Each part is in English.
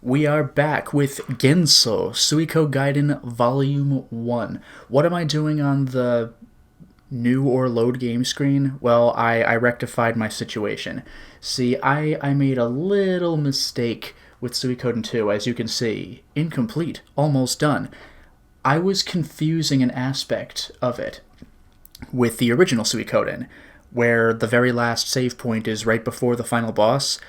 We are back with Genso, Suikogaiden Volume 1. What am I doing on the new or load game screen? Well, I rectified my situation. See, I made a little mistake with Suikoden II, as you can see. Incomplete, almost done. I was confusing an aspect of it with the original Suikoden, where the very last save point is right before the final boss.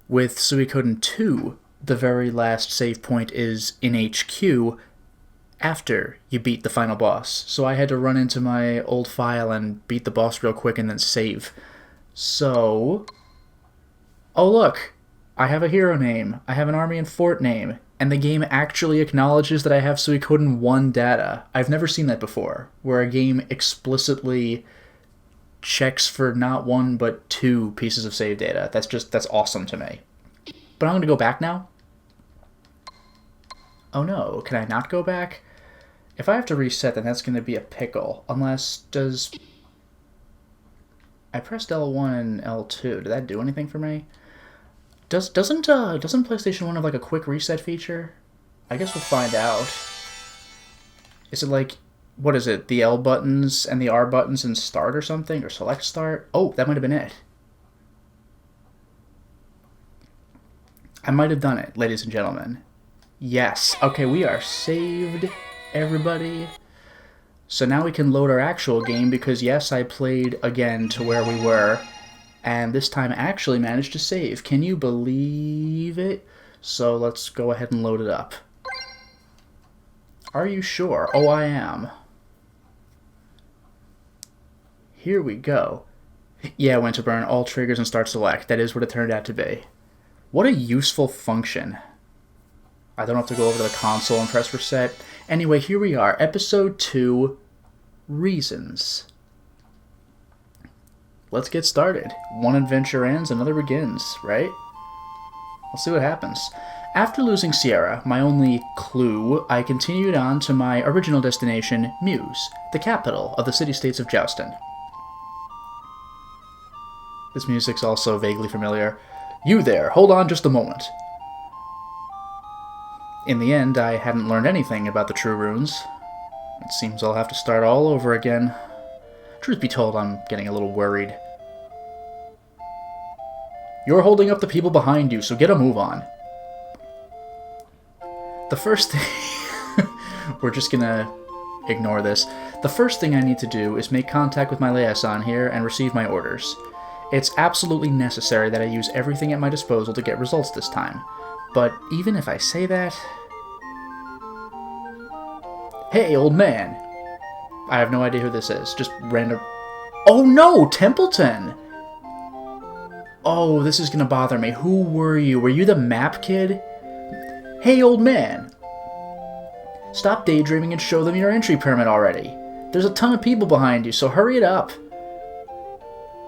With Suikoden II, the very last save point is in HQ after you beat the final boss. So I had to run into my old file and beat the boss real quick and then save. So... oh look! I have a hero name, I have an army and fort name, and the game actually acknowledges that I have Suikoden 1 data. I've never seen that before, where a game explicitly checks for not one but two pieces of save data. That's awesome to me. But I'm going to go back now. Oh no, can I not go back? If I have to reset, then that's going to be a pickle. Unless, does... I pressed L1 and L2. Did that do anything for me? Doesn't PlayStation 1 have like a quick reset feature? I guess we'll find out. Is it like, what is it? The L buttons and the R buttons in start or something? Or select start? Oh, that might have been it. I might have done it, ladies and gentlemen. Yes. Okay, we are saved, everybody. So now we can load our actual game because, yes, I played again to where we were. And this time I actually managed to save. Can you believe it? So let's go ahead and load it up. Are you sure? Oh, I am. Here we go. Yeah, Winterburn, all triggers and start select. That is what it turned out to be. What a useful function. I don't have to go over to the console and press reset. Anyway, here we are. Episode 2, Reasons. Let's get started. One adventure ends, another begins, right? Let's see what happens. After losing Sierra, my only clue, I continued on to my original destination, Muse, the capital of the city-states of Joustin. This music's also vaguely familiar. You there, hold on just a moment. In the end, I hadn't learned anything about the true runes. It seems I'll have to start all over again. Truth be told, I'm getting a little worried. You're holding up the people behind you, so get a move on. The first thing... We're just gonna ignore this. The first thing I need to do is make contact with my liaison here and receive my orders. It's absolutely necessary that I use everything at my disposal to get results this time. But even if I say that... Hey, old man! I have no idea who this is. Just random... Oh no! Templeton! Oh, this is gonna bother me. Who were you? Were you the map kid? Hey, old man! Stop daydreaming and show them your entry permit already. There's a ton of people behind you, so hurry it up.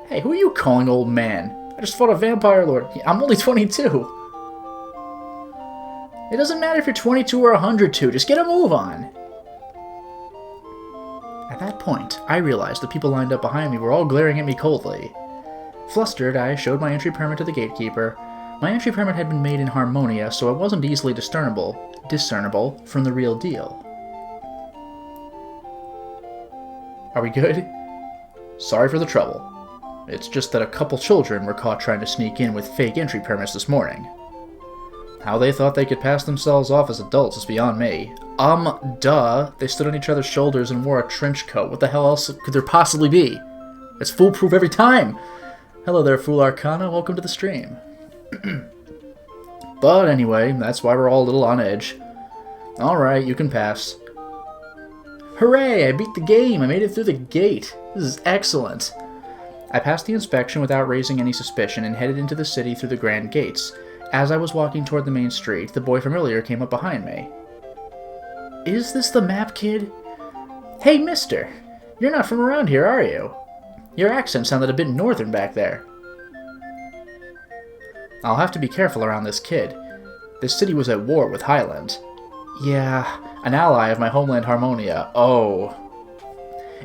Hey, who are you calling old man? I just fought a vampire lord. I'm only 22. It doesn't matter if you're 22 or 102. Just get a move on. At that point, I realized the people lined up behind me were all glaring at me coldly. Flustered, I showed my entry permit to the gatekeeper. My entry permit had been made in Harmonia, so it wasn't easily discernible from the real deal. Are we good? Sorry for the trouble. It's just that a couple children were caught trying to sneak in with fake entry permits this morning. How they thought they could pass themselves off as adults is beyond me. Duh. They stood on each other's shoulders and wore a trench coat. What the hell else could there possibly be? It's foolproof every time! Hello there, Fool Arcana. Welcome to the stream. But anyway, that's why we're all a little on edge. Alright, you can pass. Hooray! I beat the game! I made it through the gate! This is excellent! I passed the inspection without raising any suspicion and headed into the city through the grand gates. As I was walking toward the main street, the boy from earlier came up behind me. Is this the map kid? Hey, mister! You're not from around here, are you? Your accent sounded a bit northern back there. I'll have to be careful around this kid. This city was at war with Highland. Yeah, an ally of my homeland Harmonia. Oh.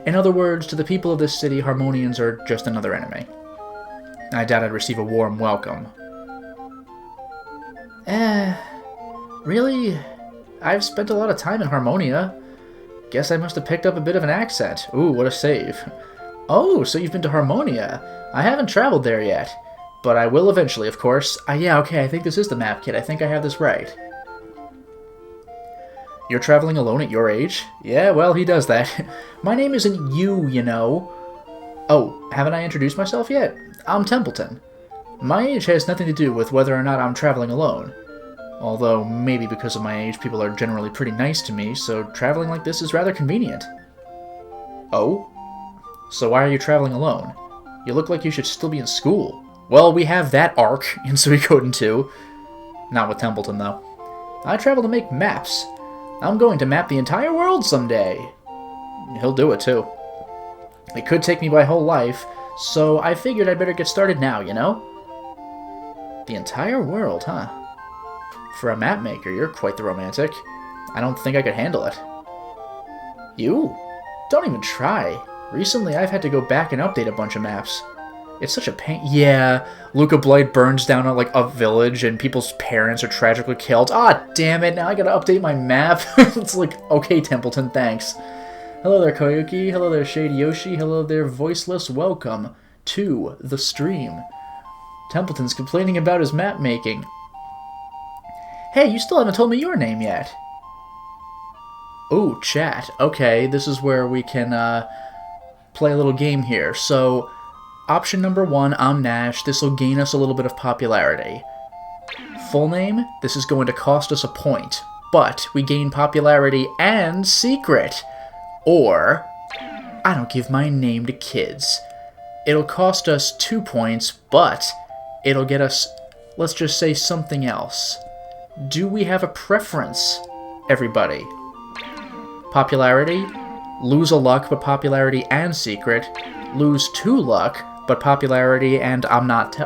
In other words, to the people of this city, Harmonians are just another enemy. I doubt I'd receive a warm welcome. Really? I've spent a lot of time in Harmonia. Guess I must have picked up a bit of an accent. Ooh, what a save. Oh, so you've been to Harmonia. I haven't traveled there yet. But I will eventually, of course. Yeah, okay, I think this is the map, kid. I think I have this right. You're traveling alone at your age? Yeah, well, he does that. My name isn't you know. Oh, haven't I introduced myself yet? I'm Templeton. My age has nothing to do with whether or not I'm traveling alone. Although, maybe because of my age, people are generally pretty nice to me, so traveling like this is rather convenient. Oh? So why are you traveling alone? You look like you should still be in school. Well, we have that arc in Suikoden II. Not with Templeton, though. I travel to make maps. I'm going to map the entire world someday. He'll do it, too. It could take me my whole life, so I figured I'd better get started now, you know? The entire world, huh? For a map maker, you're quite the romantic. I don't think I could handle it. You? Don't even try. Recently, I've had to go back and update a bunch of maps. It's such a pain. Yeah, Luca Blight burns down a village and people's parents are tragically killed. Ah, damn it, now I gotta update my map. It's like, okay, Templeton, thanks. Hello there, Koyuki. Hello there, Shade Yoshi. Hello there, Voiceless. Welcome to the stream. Templeton's complaining about his map making. Hey, you still haven't told me your name yet. Ooh, chat. Okay, this is where we can play a little game here. So, option number 1, I'm Nash. This will gain us a little bit of popularity. Full name, this is going to cost us a point. But we gain popularity and secret. Or, I don't give my name to kids. It'll cost us 2 points, but it'll get us, let's just say, something else. Do we have a preference, everybody? Popularity? Lose a luck, but popularity and secret. Lose 2 luck, but popularity and I'm not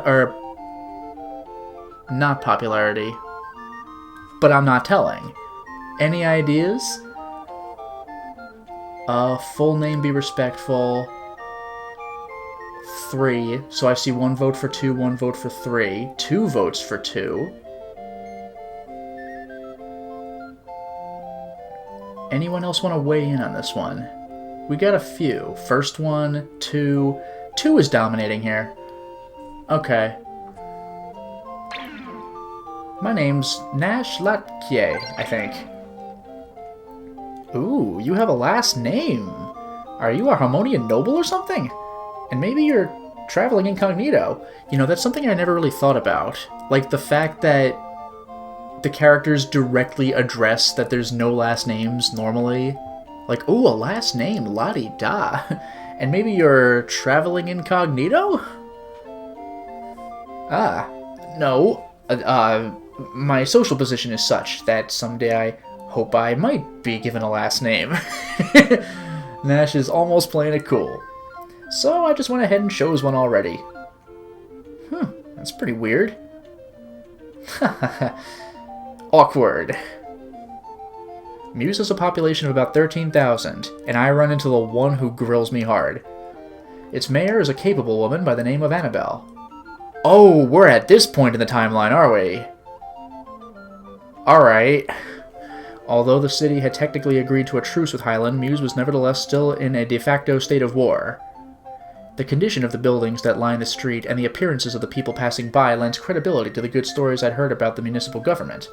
not popularity, but I'm not telling. Any ideas? Full name, be respectful. 3. So I see 1 vote for 2, 1 vote for 3. 2 votes for 2. Anyone else want to weigh in on this one? We got a few. First one, 2. 2 is dominating here. Okay. My name's Nash Latye, I think. Ooh, you have a last name. Are you a Harmonian noble or something? And maybe you're traveling incognito. You know, that's something I never really thought about. Like, the fact that the characters directly address that there's no last names normally. Like, ooh, a last name, la-di-da. And maybe you're traveling incognito? Ah, no. My social position is such that someday I hope I might be given a last name. Nash is almost playing it cool. So I just went ahead and chose one already. That's pretty weird. Awkward. Muse has a population of about 13,000, and I run into the one who grills me hard. Its mayor is a capable woman by the name of Annabelle. Oh, we're at this point in the timeline, are we? Alright. Although the city had technically agreed to a truce with Highland, Muse was nevertheless still in a de facto state of war. The condition of the buildings that line the street and the appearances of the people passing by lends credibility to the good stories I'd heard about the municipal government.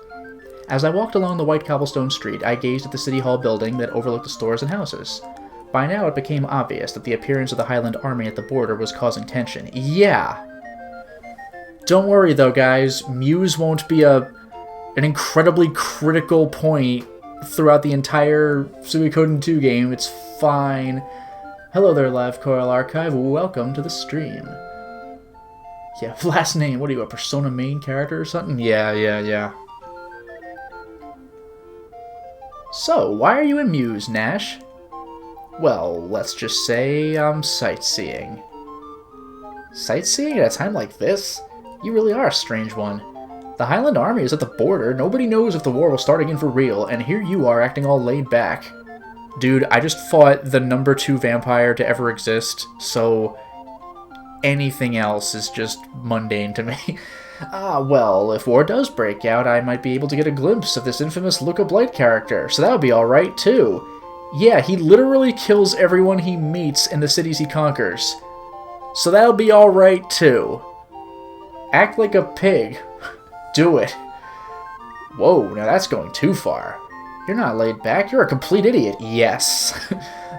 As I walked along the white cobblestone street, I gazed at the City Hall building that overlooked the stores and houses. By now it became obvious that the appearance of the Highland army at the border was causing tension. Yeah! Don't worry though, guys. Muse won't be an incredibly critical point throughout the entire Suikoden II game. It's fine. Hello there, Live Coil Archive. Welcome to the stream. Yeah, last name. What are you, a Persona main character or something? Yeah. So, why are you in Muse, Nash? Well, let's just say I'm sightseeing. Sightseeing at a time like this? You really are a strange one. The Highland army is at the border, nobody knows if the war will start again for real, and here you are acting all laid back. Dude, I just fought the number 2 vampire to ever exist, so anything else is just mundane to me. Ah, well, if war does break out, I might be able to get a glimpse of this infamous Look of Blight character, so that would be alright, too. Yeah, he literally kills everyone he meets in the cities he conquers. So that'll be alright, too. Act like a pig. Do it. Whoa, now that's going too far. You're not laid back, you're a complete idiot. Yes.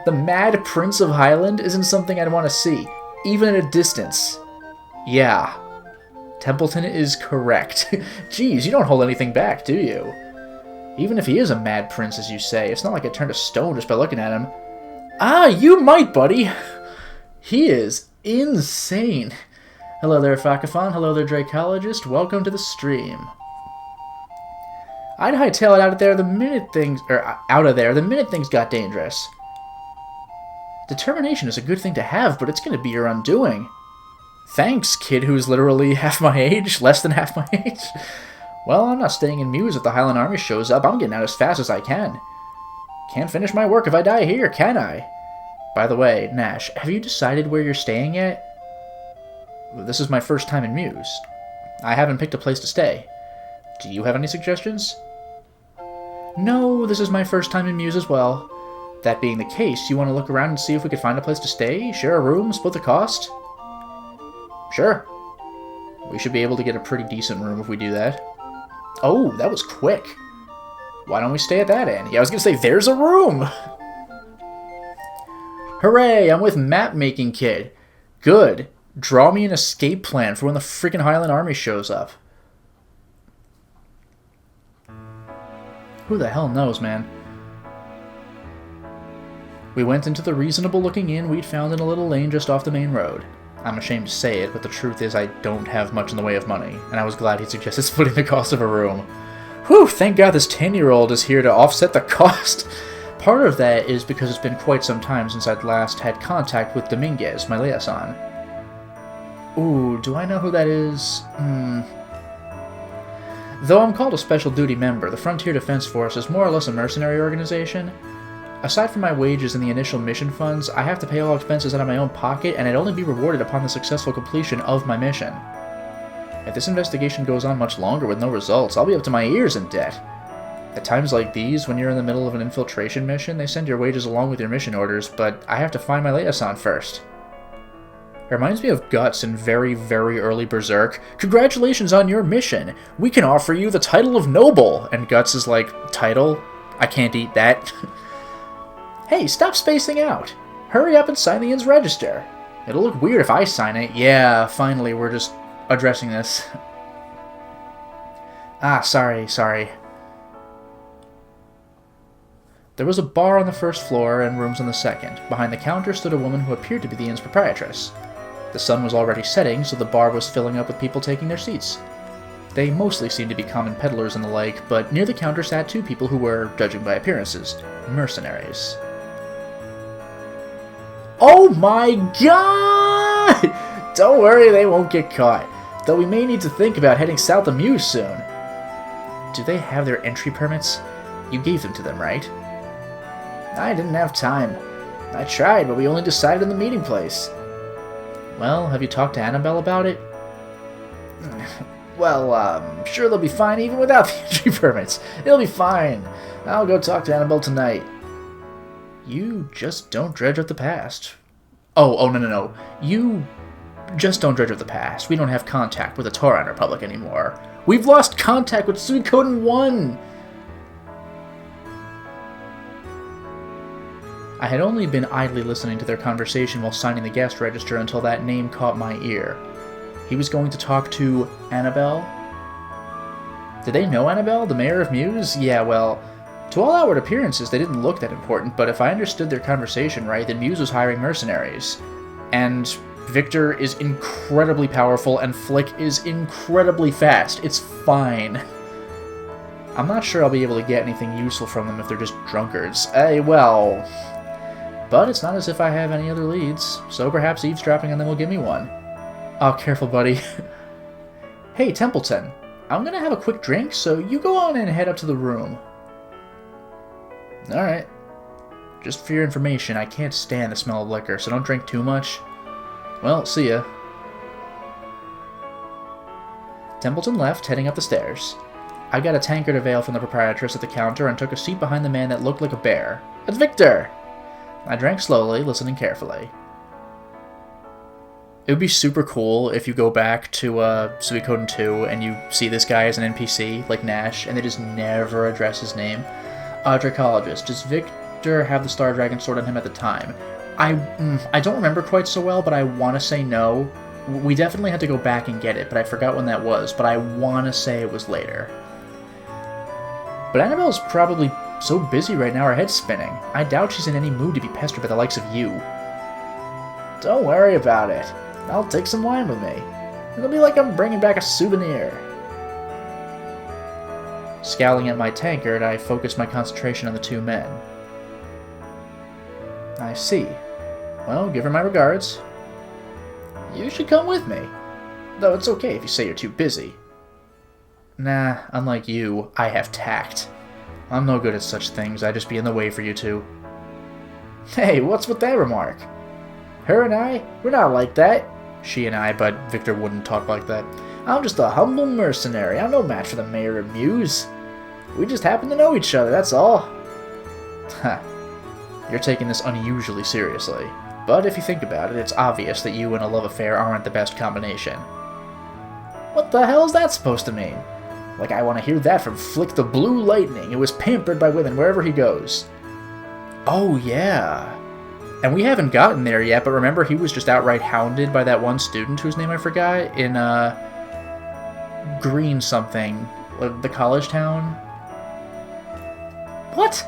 The Mad Prince of Highland isn't something I'd want to see, even at a distance. Yeah. Templeton is correct. Geez, you don't hold anything back, do you? Even if he is a mad prince, as you say, it's not like I turned to stone just by looking at him. Ah, you might, buddy! He is insane. Hello there, Fakafon. Hello there, Dracologist. Welcome to the stream. I'd hightail it out of there the minute things got dangerous. Determination is a good thing to have, but it's going to be your undoing. Thanks, kid who's literally half my age, less than half my age. Well, I'm not staying in Muse if the Highland Army shows up. I'm getting out as fast as I can. Can't finish my work if I die here, can I? By the way, Nash, have you decided where you're staying yet? This is my first time in Muse. I haven't picked a place to stay. Do you have any suggestions? No, this is my first time in Muse as well. That being the case, you want to look around and see if we could find a place to stay? Share a room? Split the cost? Sure. We should be able to get a pretty decent room if we do that. Oh, that was quick. Why don't we stay at that end? Yeah, I was going to say, there's a room! Hooray, I'm with Map Making Kid. Good. Draw me an escape plan for when the freaking Highland Army shows up. Who the hell knows, man? We went into the reasonable-looking inn we'd found in a little lane just off the main road. I'm ashamed to say it, but the truth is I don't have much in the way of money, and I was glad he suggested splitting the cost of a room. Whew, thank God this 10-year-old is here to offset the cost. Part of that is because it's been quite some time since I'd last had contact with Dominguez, my liaison. Ooh, do I know who that is? Though I'm called a special duty member, the Frontier Defense Force is more or less a mercenary organization. Aside from my wages and the initial mission funds, I have to pay all expenses out of my own pocket, and I'd only be rewarded upon the successful completion of my mission. If this investigation goes on much longer with no results, I'll be up to my ears in debt. At times like these, when you're in the middle of an infiltration mission, they send your wages along with your mission orders, but I have to find my liaison first. It reminds me of Guts in very, very early Berserk. Congratulations on your mission! We can offer you the title of Noble! And Guts is like, title? I can't eat that. Hey, stop spacing out! Hurry up and sign the inn's register. It'll look weird if I sign it. Yeah, finally, we're just addressing this. Ah, sorry. There was a bar on the first floor and rooms on the second. Behind the counter stood a woman who appeared to be the inn's proprietress. The sun was already setting, so the bar was filling up with people taking their seats. They mostly seemed to be common peddlers and the like, but near the counter sat two people who were, judging by appearances, mercenaries. Oh my god! Don't worry, they won't get caught. Though we may need to think about heading south of Muse soon. Do they have their entry permits? You gave them to them, right? I didn't have time. I tried, but we only decided in the meeting place. Well, have you talked to Annabelle about it? Well, I'm sure they'll be fine even without the entry permits. It'll be fine. I'll go talk to Annabelle tonight. You just don't dredge up the past. Oh, no. You just don't dredge up the past. We don't have contact with the Tauran Republic anymore. We've lost contact with Suikoden I! I had only been idly listening to their conversation while signing the guest register until that name caught my ear. He was going to talk to Annabelle? Did they know Annabelle, the mayor of Muse? Yeah, well, to all outward appearances, they didn't look that important, but if I understood their conversation right, then Muse was hiring mercenaries. And Victor is incredibly powerful, and Flick is incredibly fast. It's fine. I'm not sure I'll be able to get anything useful from them if they're just drunkards. Well... But it's not as if I have any other leads, so perhaps eavesdropping on them will give me one. Oh, careful, buddy. Hey, Templeton. I'm gonna have a quick drink, so you go on and head up to the room. Alright. Just for your information, I can't stand the smell of liquor, so don't drink too much. Well, see ya. Templeton left, heading up the stairs. I got a tankard of ale from the proprietress at the counter and took a seat behind the man that looked like a bear. It's Victor! I drank slowly, listening carefully. It would be super cool if you go back to Suikoden II and you see this guy as an NPC, like Nash, and they just never address his name. Dracologist, does Victor have the Star Dragon sword on him at the time? I don't remember quite so well, but I want to say no. We definitely had to go back and get it, but I forgot when that was, but I want to say it was later. But Annabelle's probably so busy right now her head's spinning. I doubt she's in any mood to be pestered by the likes of you. Don't worry about it. I'll take some wine with me. It'll be like I'm bringing back a souvenir. Scowling at my tankard, I focused my concentration on the two men. I see. Well, give her my regards. You should come with me. Though it's okay if you say you're too busy. Nah, unlike you, I have tact. I'm no good at such things, I'd just be in the way for you two. Hey, what's with that remark? Her and I, we're not like that. She and I, but Victor wouldn't talk like that. I'm just a humble mercenary. I'm no match for the mayor of Muse. We just happen to know each other, that's all. Ha. You're taking this unusually seriously. But if you think about it, it's obvious that you and a love affair aren't the best combination. What the hell is that supposed to mean? Like I want to hear that from Flick the Blue Lightning, who is pampered by women wherever he goes. Oh yeah. And we haven't gotten there yet, but remember he was just outright hounded by that one student whose name I forgot in, Green something. The college town? What?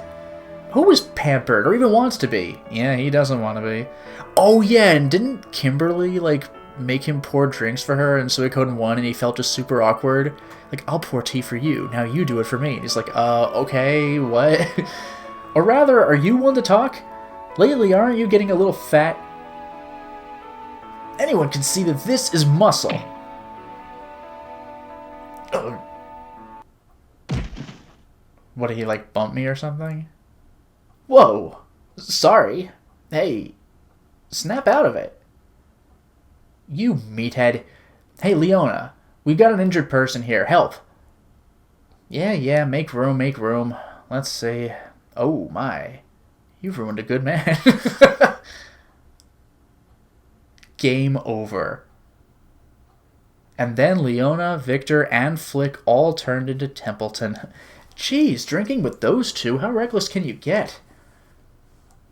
Who is pampered, or even wants to be? Yeah, he doesn't want to be. Oh yeah, and didn't Kimberly, like, make him pour drinks for her in Suikoden 1 and he felt just super awkward? Like, I'll pour tea for you, now you do it for me. And he's like, okay, what? Or rather, are you one to talk? Lately, aren't you getting a little fat? Anyone can see that this is muscle. What, did he, like, bump me or something? Whoa! Sorry. Hey, snap out of it. You meathead. Hey, Leona, we've got an injured person here. Help. Yeah, make room. Let's see. Oh, my. You've ruined a good man. Game over. And then Leona, Victor, and Flick all turned into Templeton. Jeez, drinking with those two? How reckless can you get?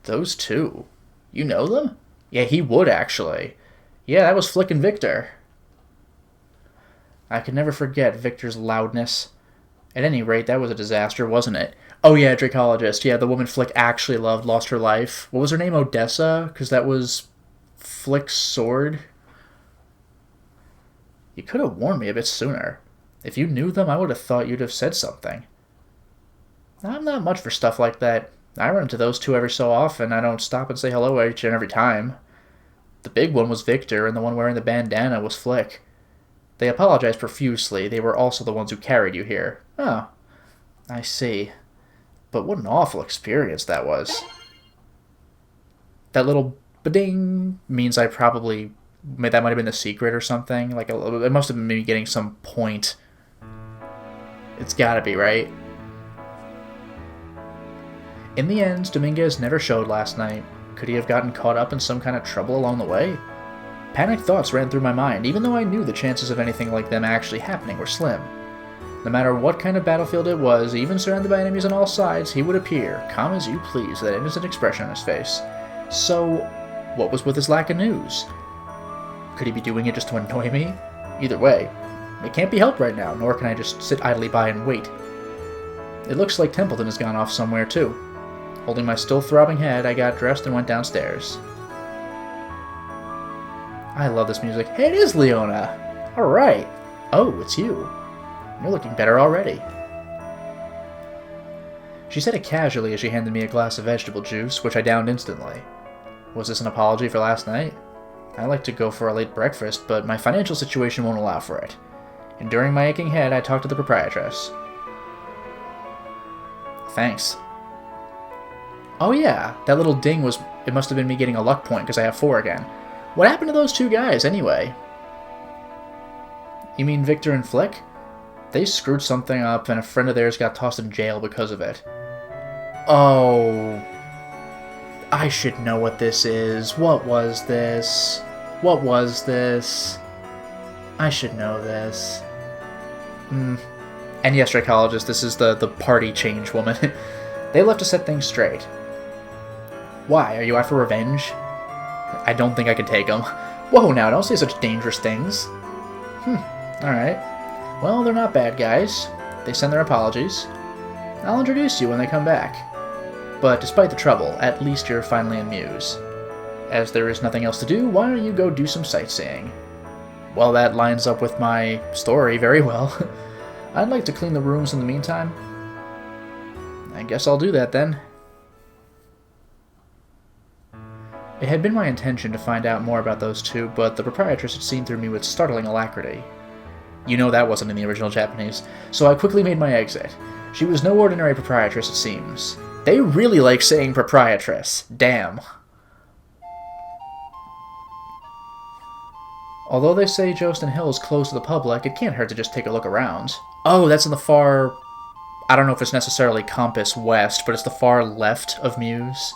Those two? You know them? Yeah, he would, actually. Yeah, that was Flick and Victor. I could never forget Victor's loudness. At any rate, that was a disaster, wasn't it? Oh yeah, Dracologist. Yeah, the woman Flick actually loved lost her life. What was her name? Odessa? Because that was Flick's sword. You could have warned me a bit sooner. If you knew them, I would have thought you'd have said something. I'm not much for stuff like that. I run into those two every so often. I don't stop and say hello each and every time. The big one was Victor, and the one wearing the bandana was Flick. They apologized profusely. They were also the ones who carried you here. Oh, I see. But what an awful experience that was. That little ba-ding means I probably... That might have been the secret or something. Like, it must have been me getting some point. It's gotta be, right? In the end, Dominguez never showed last night. Could he have gotten caught up in some kind of trouble along the way? Panicked thoughts ran through my mind, even though I knew the chances of anything like them actually happening were slim. No matter what kind of battlefield it was, even surrounded by enemies on all sides, he would appear, calm as you please, with that innocent expression on his face. So, what was with his lack of news? Could he be doing it just to annoy me? Either way, it can't be helped right now, nor can I just sit idly by and wait. It looks like Templeton has gone off somewhere, too. Holding my still throbbing head, I got dressed and went downstairs. I love this music. Hey, it is Leona! Alright. Oh, it's you. You're looking better already. She said it casually as she handed me a glass of vegetable juice, which I downed instantly. Was this an apology for last night? I like to go for a late breakfast, but my financial situation won't allow for it. Enduring my aching head, I talked to the proprietress. Thanks. Oh yeah, that little ding was... It must have been me getting a luck point because I have 4 again. What happened to those 2 guys, anyway? You mean Victor and Flick? They screwed something up and a friend of theirs got tossed in jail because of it. Oh... I should know what this is. What was this? What was this? I should know this. And yes, psychologist, this is the party change woman. They left to set things straight. Why? Are you out for revenge? I don't think I can take them. Whoa, now, don't say such dangerous things. Alright. Well, they're not bad guys. They send their apologies. I'll introduce you when they come back. But despite the trouble, at least you're finally in Muse. As there is nothing else to do, why don't you go do some sightseeing? Well, that lines up with my story very well. I'd like to clean the rooms in the meantime. I guess I'll do that then. It had been my intention to find out more about those two, but the proprietress had seen through me with startling alacrity. You know that wasn't in the original Japanese, so I quickly made my exit. She was no ordinary proprietress, it seems. They really like saying proprietress. Damn. Although they say Jostin Hill is closed to the public, it can't hurt to just take a look around. Oh, that's in the far... I don't know if it's necessarily Compass West, but it's the far left of Muse,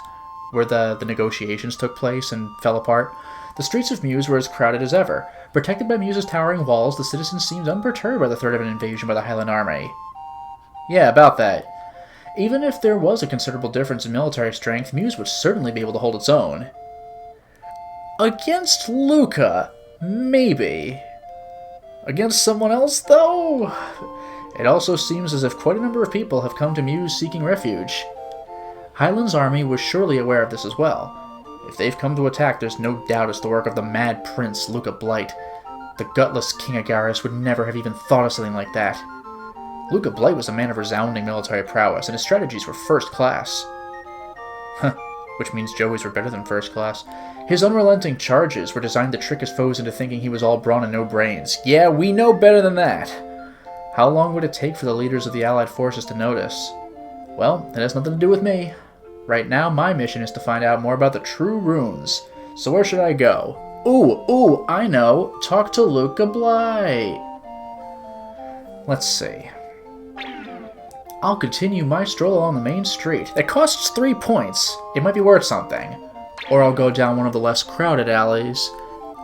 where the negotiations took place and fell apart. The streets of Muse were as crowded as ever. Protected by Muse's towering walls, the citizens seemed unperturbed by the threat of an invasion by the Highland Army. Yeah, about that. Even if there was a considerable difference in military strength, Muse would certainly be able to hold its own. Against Luca, maybe. Against someone else, though? It also seems as if quite a number of people have come to Muse seeking refuge. Highland's army was surely aware of this as well. If they've come to attack, there's no doubt it's the work of the mad prince, Luca Blight. The gutless King Agaris would never have even thought of something like that. Luca Blight was a man of resounding military prowess, and his strategies were first class. Which means Joey's were better than first class. His unrelenting charges were designed to trick his foes into thinking he was all brawn and no brains. Yeah, we know better than that! How long would it take for the leaders of the Allied forces to notice? Well, it has nothing to do with me. Right now, my mission is to find out more about the true runes. So where should I go? Ooh, I know! Talk to Luca Blight! Let's see. I'll continue my stroll along the main street. It costs 3 points. It might be worth something. Or I'll go down one of the less crowded alleys.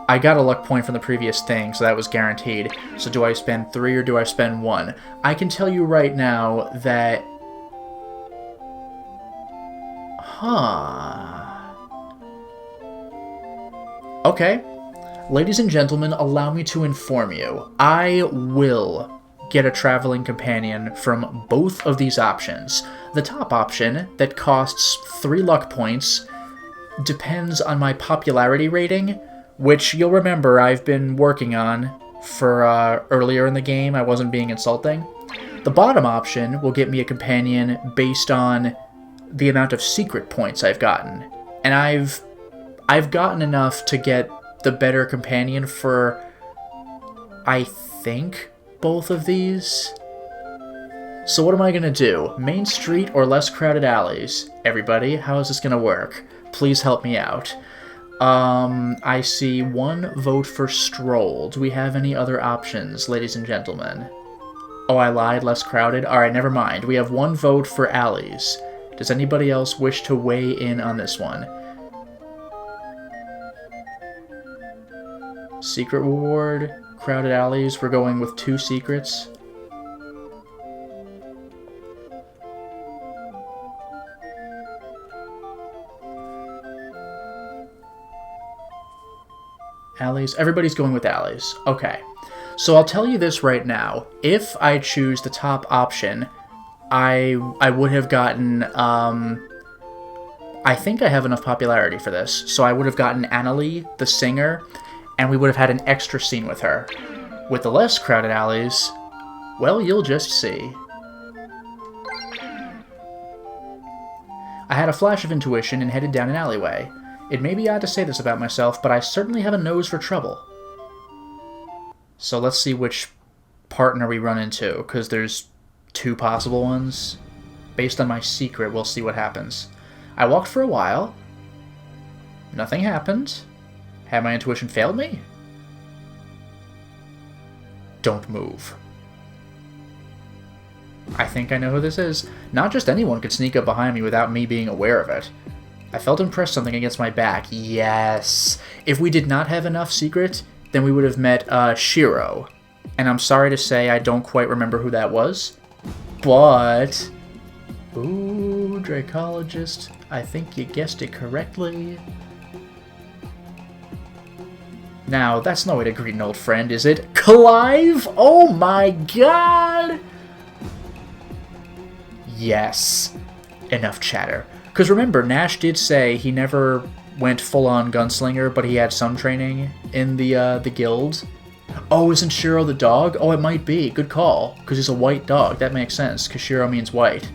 I got a luck point from the previous thing, so that was guaranteed. So do I spend 3 or do I spend 1? I can tell you right now that... Okay. Ladies and gentlemen, allow me to inform you. I will get a traveling companion from both of these options. The top option, that costs 3 luck points, depends on my popularity rating, which you'll remember I've been working on for earlier in the game. I wasn't being insulting. The bottom option will get me a companion based on the amount of secret points I've gotten. And I've gotten enough to get the better companion for, I think, both of these. So what am I gonna do? Main street or less crowded alleys? Everybody, how is this gonna work? Please help me out. I see 1 vote for stroll. Do we have any other options, ladies and gentlemen? Oh, I lied, less crowded? Alright, never mind. We have 1 vote for alleys. Does anybody else wish to weigh in on this one? Secret reward, crowded alleys, we're going with 2 secrets. Alleys, everybody's going with alleys. Okay, so I'll tell you this right now. If I choose the top option, I would have gotten, I think I have enough popularity for this, so I would have gotten Annalie, the singer, and we would have had an extra scene with her. With the less crowded alleys, well, you'll just see. I had a flash of intuition and headed down an alleyway. It may be odd to say this about myself, but I certainly have a nose for trouble. So let's see which partner we run into, because there's 2 possible ones. Based on my secret, we'll see what happens. I walked for a while. Nothing happened. Had my intuition failed me? Don't move. I think I know who this is. Not just anyone could sneak up behind me without me being aware of it. I felt him press something against my back. Yes. If we did not have enough secret, then we would have met Shiro. And I'm sorry to say I don't quite remember who that was. But... Ooh, Dracologist. I think you guessed it correctly. Now, that's no way to greet an old friend, is it? Clive? Oh my god! Yes. Enough chatter. Because remember, Nash did say he never went full-on gunslinger, but he had some training in the guild. Oh, isn't Shiro the dog? Oh, it might be. Good call. Because he's a white dog. That makes sense, because Shiro means white.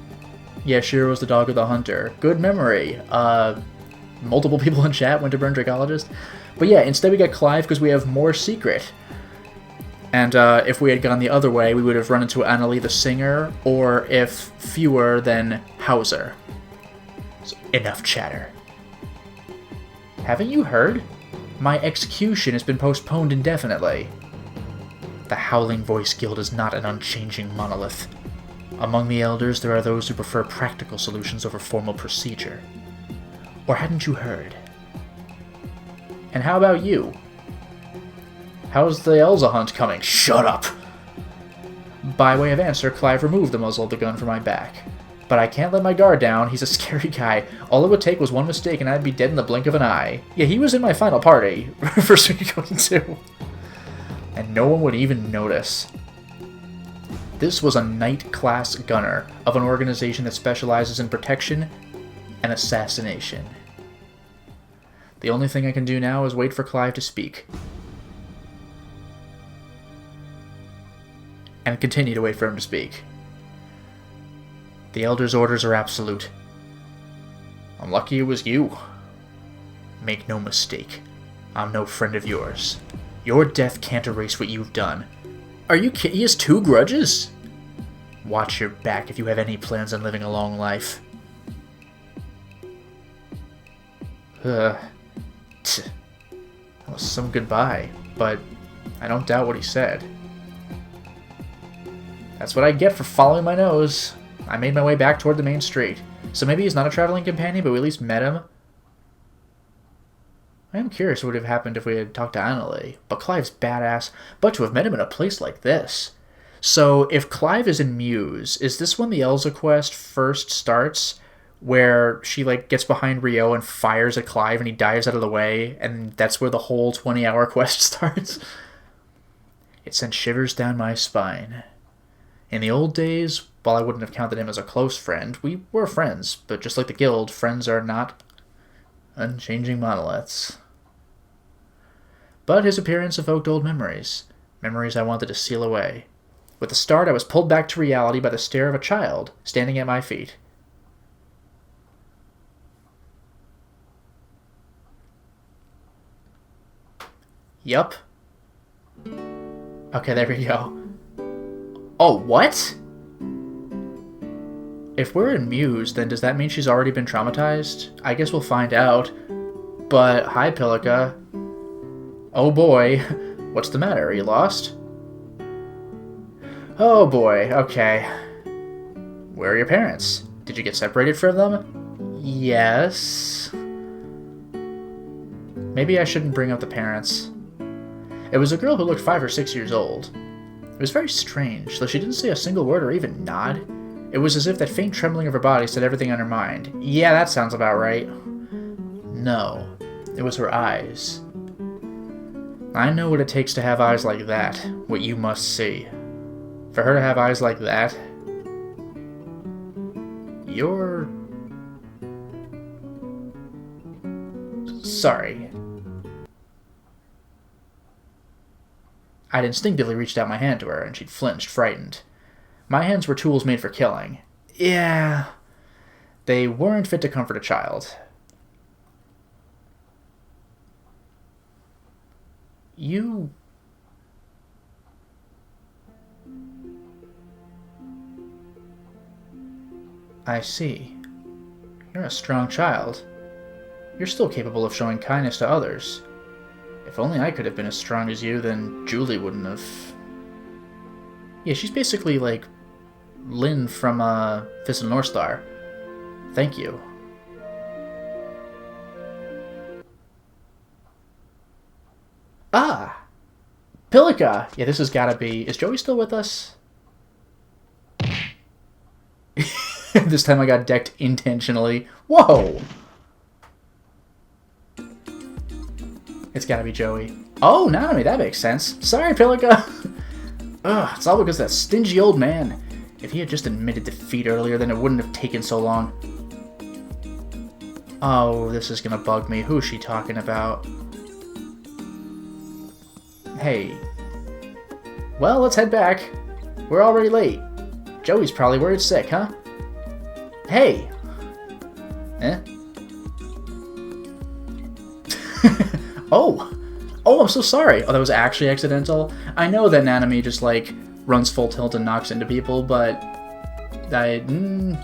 Yeah, Shiro's the dog of the hunter. Good memory. Multiple people in chat went to burn Dracologist. But yeah, instead we got Clive because we have more secret. And if we had gone the other way, we would have run into Annalie the singer, or if fewer, then Hauser. So, enough chatter. Haven't you heard? My execution has been postponed indefinitely. The Howling Voice Guild is not an unchanging monolith. Among the elders, there are those who prefer practical solutions over formal procedure. Or hadn't you heard? And how about you? How's the Elza hunt coming? Shut up! By way of answer, Clive removed the muzzle of the gun from my back. But I can't let my guard down. He's a scary guy. All it would take was one mistake and I'd be dead in the blink of an eye. Yeah, he was in my final party for Suikoden II. And no one would even notice. This was a Knight-class gunner of an organization that specializes in protection and assassination. The only thing I can do now is wait for Clive to speak. And continue to wait for him to speak. The Elder's orders are absolute. I'm lucky it was you. Make no mistake, I'm no friend of yours. Your death can't erase what you've done. Are you kidding? He has 2 grudges? Watch your back if you have any plans on living a long life. That was some goodbye, but I don't doubt what he said. That's what I get for following my nose. I made my way back toward the main street. So maybe he's not a traveling companion, but we at least met him. I am curious what would have happened if we had talked to Annalie. But Clive's badass. But to have met him in a place like this. So if Clive is in Muse, is this when the Elza quest first starts? Where she gets behind Ryo and fires at Clive and he dives out of the way, and that's where the whole 20-hour quest starts? It sent shivers down my spine. In the old days, while I wouldn't have counted him as a close friend, we were friends, but just like the guild, friends are not unchanging monoliths. But his appearance evoked old memories, memories I wanted to seal away. With a start, I was pulled back to reality by the stare of a child standing at my feet. Yup. Okay, there we go. Oh, what? If we're in Muse, then does that mean she's already been traumatized? I guess we'll find out. But, hi, Pilika. Oh boy. What's the matter? Are you lost? Oh boy, okay. Where are your parents? Did you get separated from them? Yes. Maybe I shouldn't bring up the parents. It was a girl who looked 5 or 6 years old. It was very strange, though she didn't say a single word or even nod. It was as if that faint trembling of her body said everything on her mind. Yeah, that sounds about right. No, it was her eyes. I know what it takes to have eyes like that, what you must see. For her to have eyes like that... You're... Sorry. I'd instinctively reached out my hand to her, and she'd flinched, frightened. My hands were tools made for killing. Yeah. They weren't fit to comfort a child. You... I see. You're a strong child. You're still capable of showing kindness to others. If only I could have been as strong as you, then Julie wouldn't have... Yeah, she's basically like Lynn from Fist of the North Star. Thank you. Ah! Pilika! Yeah, this has gotta be... Is Joey still with us? This time I got decked intentionally. Whoa! It's gotta be Joey. Oh, Nanami, that makes sense. Sorry, Pilika! Ugh, it's all because of that stingy old man. If he had just admitted defeat earlier, then it wouldn't have taken so long. Oh, this is gonna bug me. Who's she talking about? Hey. Well, let's head back. We're already late. Joey's probably worried sick, huh? Hey! Eh? Oh! Oh, I'm so sorry. Oh, that was actually accidental. I know that Nanami just, like, runs full tilt and knocks into people, but... I didn't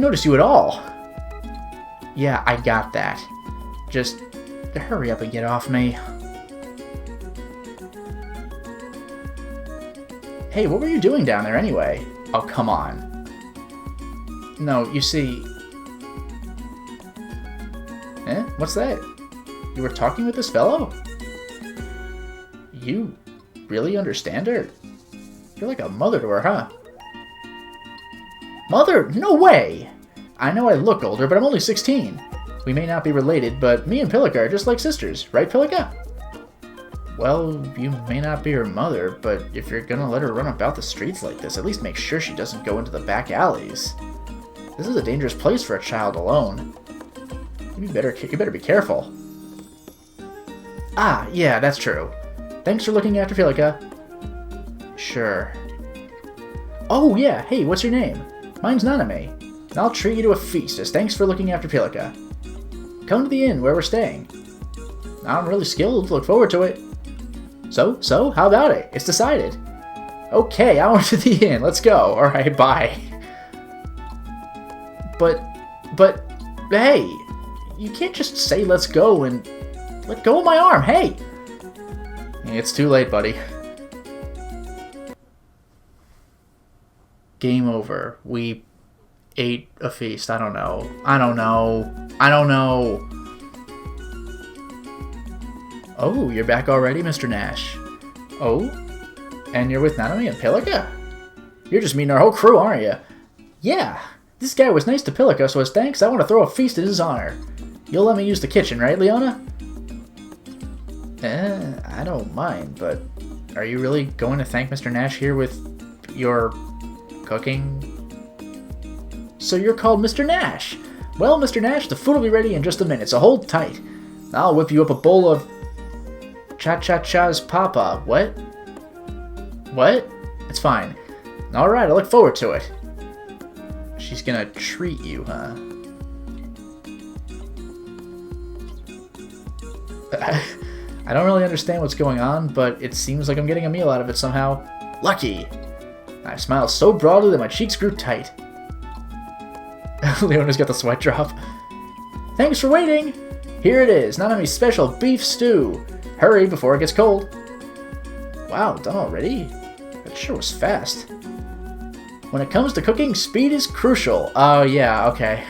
notice you at all. Yeah, I got that. Just hurry up and get off me. Hey, what were you doing down there anyway? Oh, come on. No, you see... Eh? What's that? You were talking with this fellow? You really understand her? You're like a mother to her, huh? Mother? No way! I know I look older, but I'm only 16. We may not be related, but me and Pilika are just like sisters, right, Pilika? Well, you may not be her mother, but if you're gonna let her run about the streets like this, at least make sure she doesn't go into the back alleys. This is a dangerous place for a child alone. You better be careful. Ah, yeah, that's true. Thanks for looking after Pilika. Sure. Oh, yeah, hey, what's your name? Mine's Nanami. And I'll treat you to a feast as thanks for looking after Pilika. Come to the inn where we're staying. I'm really skilled, look forward to it. So, how about it? It's decided. Okay, I went to the inn, let's go. Alright, bye. But, hey, you can't just say let's go and let go of my arm, hey! It's too late, buddy. Game over. We ate a feast. I don't know. Oh, you're back already, Mr. Nash. Oh? And you're with Nanami and Pilika? You're just meeting our whole crew, aren't you? Yeah. This guy was nice to Pilika, so as thanks, I want to throw a feast in his honor. You'll let me use the kitchen, right, Leona? I don't mind, but are you really going to thank Mr. Nash here with your cooking? So you're called Mr. Nash. Well, Mr. Nash, the food will be ready in just a minute, so hold tight. I'll whip you up a bowl of cha-cha-cha's papa. What? What? It's fine. Alright, I look forward to it. She's gonna treat you, huh? I don't really understand what's going on, but it seems like I'm getting a meal out of it somehow. Lucky! I smiled so broadly that my cheeks grew tight. Leona's got the sweat drop. Thanks for waiting! Here it is, Nanami's special beef stew. Hurry before it gets cold. Wow, done already? That sure was fast. When it comes to cooking, speed is crucial. Oh yeah, okay.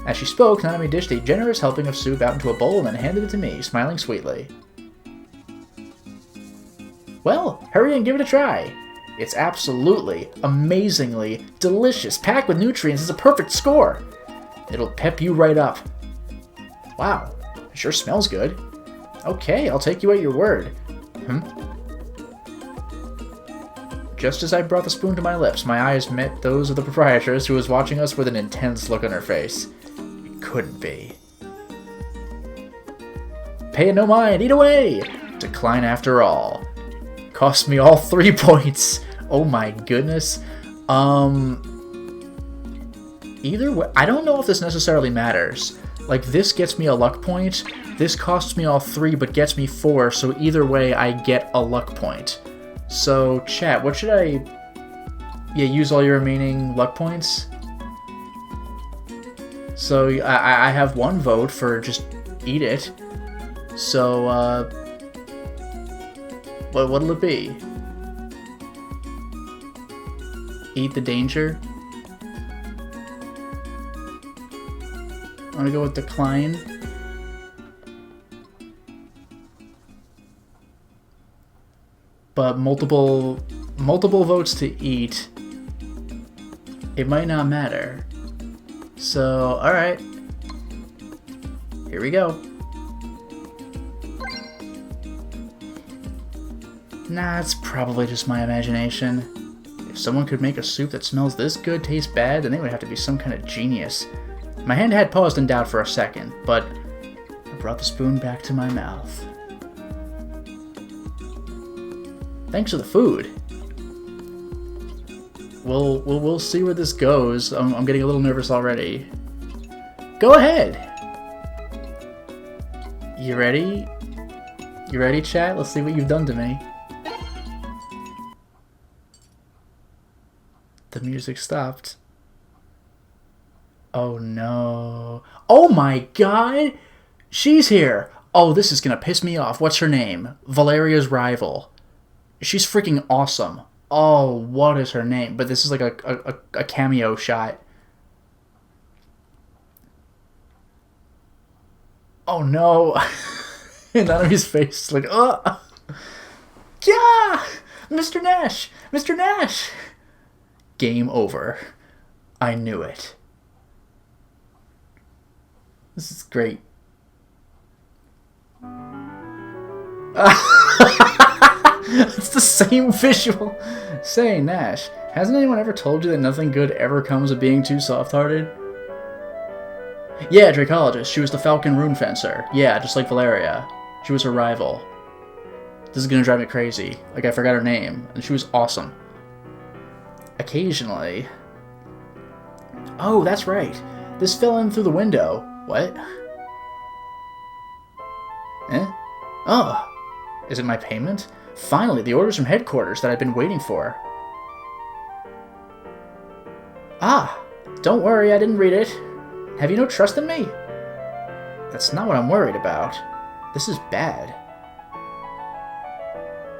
As she spoke, Nanami dished a generous helping of soup out into a bowl and then handed it to me, smiling sweetly. Well, hurry and give it a try. It's absolutely, amazingly delicious, packed with nutrients. It's a perfect score. It'll pep you right up. Wow, it sure smells good. Okay, I'll take you at your word. Just as I brought the spoon to my lips, my eyes met those of the proprietress, who was watching us with an intense look on her face. It couldn't be. Pay it no mind, eat away! Decline after all. Cost me all 3 points. Oh my goodness. Either way, I don't know if this necessarily matters. Like, this gets me a luck point. This costs me all 3, but gets me 4, so either way, I get a luck point. So, chat, what should I... Yeah, use all your remaining luck points? So, I have 1 vote for just eat it. So, What'll it be? Eat the danger? I'm gonna go with decline. But multiple votes to eat, it might not matter. So, alright. Here we go. Nah, it's probably just my imagination. If someone could make a soup that smells this good taste bad, then they would have to be some kind of genius. My hand had paused in doubt for a second, but I brought the spoon back to my mouth. Thanks for the food. We'll see where this goes. I'm getting a little nervous already. Go ahead. You ready? You ready, chat? Let's see what you've done to me. The music stopped. Oh no. Oh my god! She's here! Oh, this is gonna piss me off. What's her name? Valeria's rival. She's freaking awesome. Oh, what is her name? But this is like a cameo shot. Oh no. And out of his face, like, oh! Yeah! Mr. Nash! Mr. Nash! Game over. I knew it. This is great. It's the same visual. Say, Nash, hasn't anyone ever told you that nothing good ever comes of being too soft-hearted? Yeah, Dracologist. She was the Falcon Rune Fencer. Yeah, just like Valeria. She was her rival. This is gonna drive me crazy. Like, I forgot her name, and she was awesome. Occasionally. Oh, that's right. This fell in through the window. What? Eh? Oh. Is it my payment? Finally, the orders from headquarters that I've been waiting for. Ah, don't worry, I didn't read it. Have you no trust in me? That's not what I'm worried about. This is bad.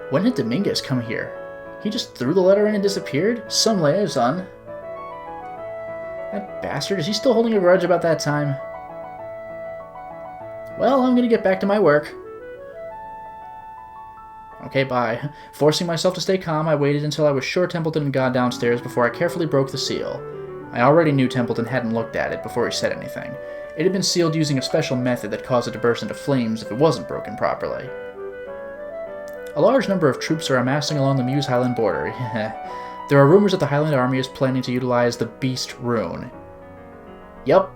When did Dominguez come here? He just threw the letter in and disappeared? Some liaison. That bastard, is he still holding a grudge about that time? Well, I'm gonna get back to my work. Okay, bye. Forcing myself to stay calm, I waited until I was sure Templeton had gone downstairs before I carefully broke the seal. I already knew Templeton hadn't looked at it before he said anything. It had been sealed using a special method that caused it to burst into flames if it wasn't broken properly. A large number of troops are amassing along the Muse Highland border. There are rumors that the Highland Army is planning to utilize the Beast Rune. Yup.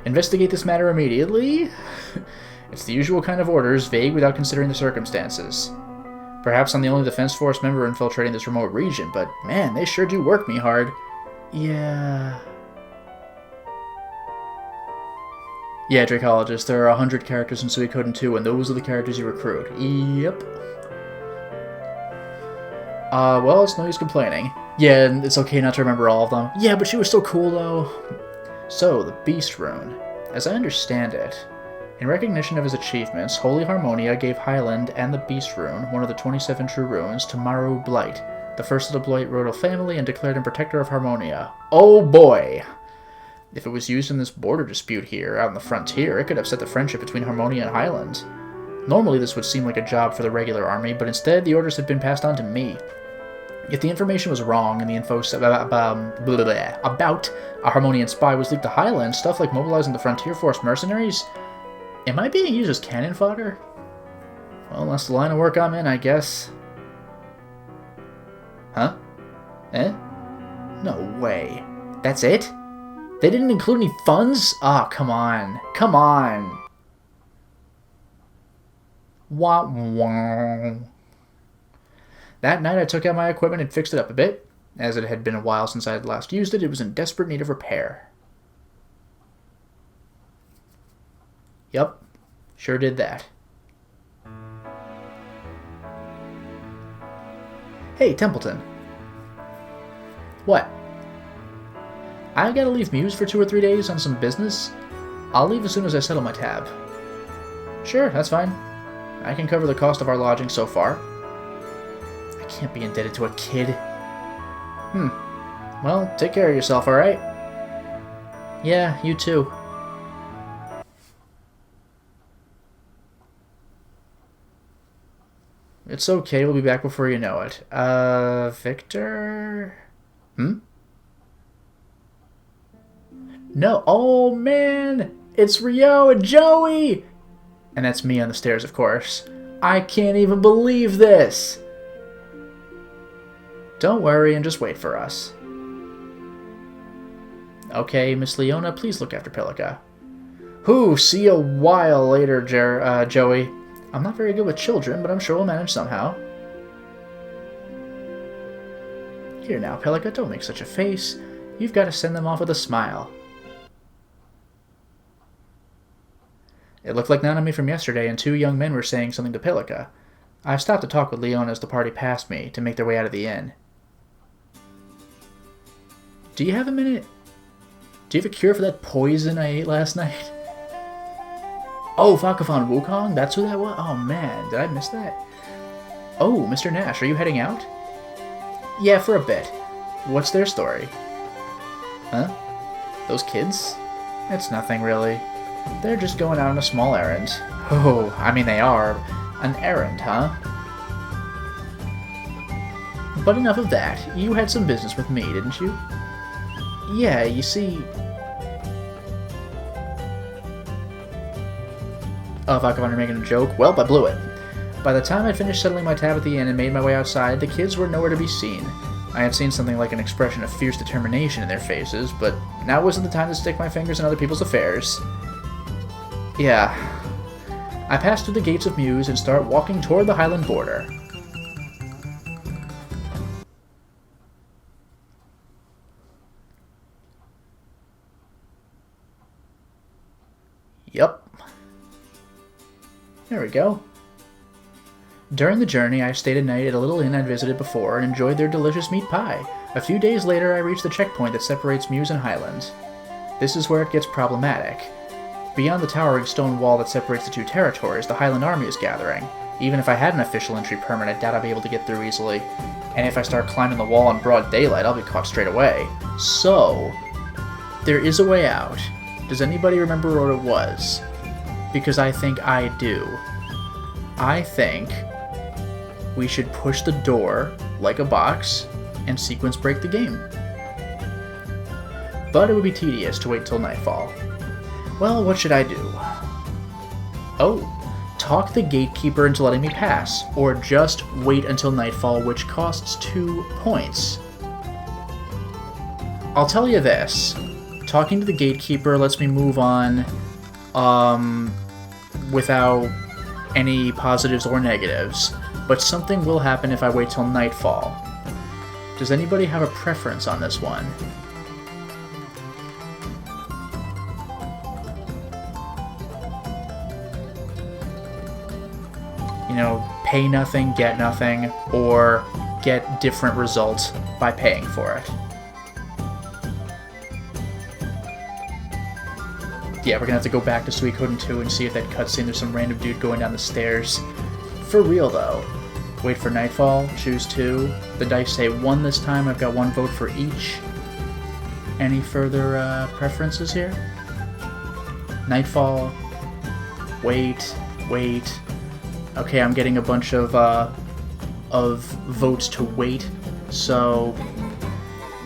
Investigate this matter immediately? It's the usual kind of orders, vague without considering the circumstances. Perhaps I'm the only Defense Force member infiltrating this remote region, but man, they sure do work me hard. Yeah... Yeah, Dracologist, there are 100 characters in Suikoden II, and those are the characters you recruit. Yep. Well, it's no use complaining. Yeah, and it's okay not to remember all of them. Yeah, but she was so cool, though. So, the Beast Rune. As I understand it, in recognition of his achievements, Holy Harmonia gave Highland and the Beast Rune, one of the 27 true runes, to Maru Blight, the first of the Blight royal family and declared him protector of Harmonia. Oh boy! If it was used in this border dispute here, out on the frontier, it could upset the friendship between Harmonia and Highland. Normally this would seem like a job for the regular army, but instead the orders have been passed on to me. If the information was wrong and the info about a Harmonian spy was leaked to Highland, stuff like mobilizing the Frontier Force mercenaries, am I being used as cannon fodder? Well, that's the line of work I'm in, I guess. Huh? Eh? No way. That's it? They didn't include any funds? Ah, oh, come on. Come on. Wah wah. That night I took out my equipment and fixed it up a bit. As it had been a while since I had last used it, it was in desperate need of repair. Yup. Sure did that. Hey, Templeton. What? I gotta leave Muse for 2 or 3 days on some business. I'll leave as soon as I settle my tab. Sure, that's fine. I can cover the cost of our lodging so far. can't be indebted to a kid. Well, take care of yourself, alright? Yeah, you too. It's okay, we'll be back before you know it. Victor? No. Oh, man! It's Rio and Joey! And that's me on the stairs, of course. I can't even believe this! Don't worry and just wait for us. Okay, Miss Leona, please look after Pelica. See you a while later, Joey. I'm not very good with children, but I'm sure we'll manage somehow. Here now, Pelica, don't make such a face. You've got to send them off with a smile. It looked like Nanami from yesterday and 2 young men were saying something to Pelica. I stopped to talk with Leona as the party passed me to make their way out of the inn. Do you have a minute? Do you have a cure for that poison I ate last night? Oh, Fakafan Wukong? That's who that was? Oh man, did I miss that? Oh, Mr. Nash, are you heading out? Yeah, for a bit. What's their story? Huh? Those kids? It's nothing, really. They're just going out on a small errand. Oh, I mean they are. An errand, huh? But enough of that. You had some business with me, didn't you? Yeah, you see... Oh, if I come on, you're making a joke? Well, I blew it. By the time I finished settling my tab at the inn and made my way outside, the kids were nowhere to be seen. I had seen something like an expression of fierce determination in their faces, but now wasn't the time to stick my fingers in other people's affairs. Yeah. I pass through the gates of Muse and start walking toward the Highland border. Yup. There we go. During the journey, I stayed a night at a little inn I'd visited before and enjoyed their delicious meat pie. A few days later, I reached the checkpoint that separates Muse and Highland. This is where it gets problematic. Beyond the towering stone wall that separates the 2 territories, the Highland army is gathering. Even if I had an official entry permit, I doubt I'll be able to get through easily. And if I start climbing the wall in broad daylight, I'll be caught straight away. So, there is a way out. Does anybody remember what it was? Because I think I do. I think we should push the door like a box and sequence break the game. But it would be tedious to wait till nightfall. Well, what should I do? Oh, talk the gatekeeper into letting me pass, or just wait until nightfall, which costs 2 points. I'll tell you this. Talking to the gatekeeper lets me move on without any positives or negatives, but something will happen if I wait till nightfall. Does anybody have a preference on this one? You know, pay nothing, get nothing, or get different results by paying for it. Yeah, we're gonna have to go back to Suikoden II and see if that cutscene there's some random dude going down the stairs. For real though. Wait for nightfall, choose 2. The dice say 1 this time, I've got 1 vote for each. Any further preferences here? Nightfall. Wait. Okay, I'm getting a bunch of votes to wait, so...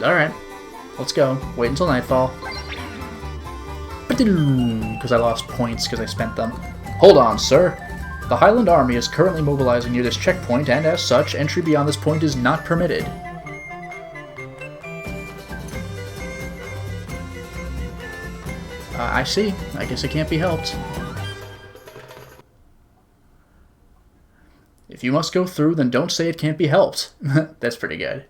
Alright, let's go. Wait until nightfall. Because I lost points because I spent them. Hold on, sir. The Highland Army is currently mobilizing near this checkpoint, and as such, entry beyond this point is not permitted. I see. I guess it can't be helped. If you must go through, then don't say it can't be helped. That's pretty good.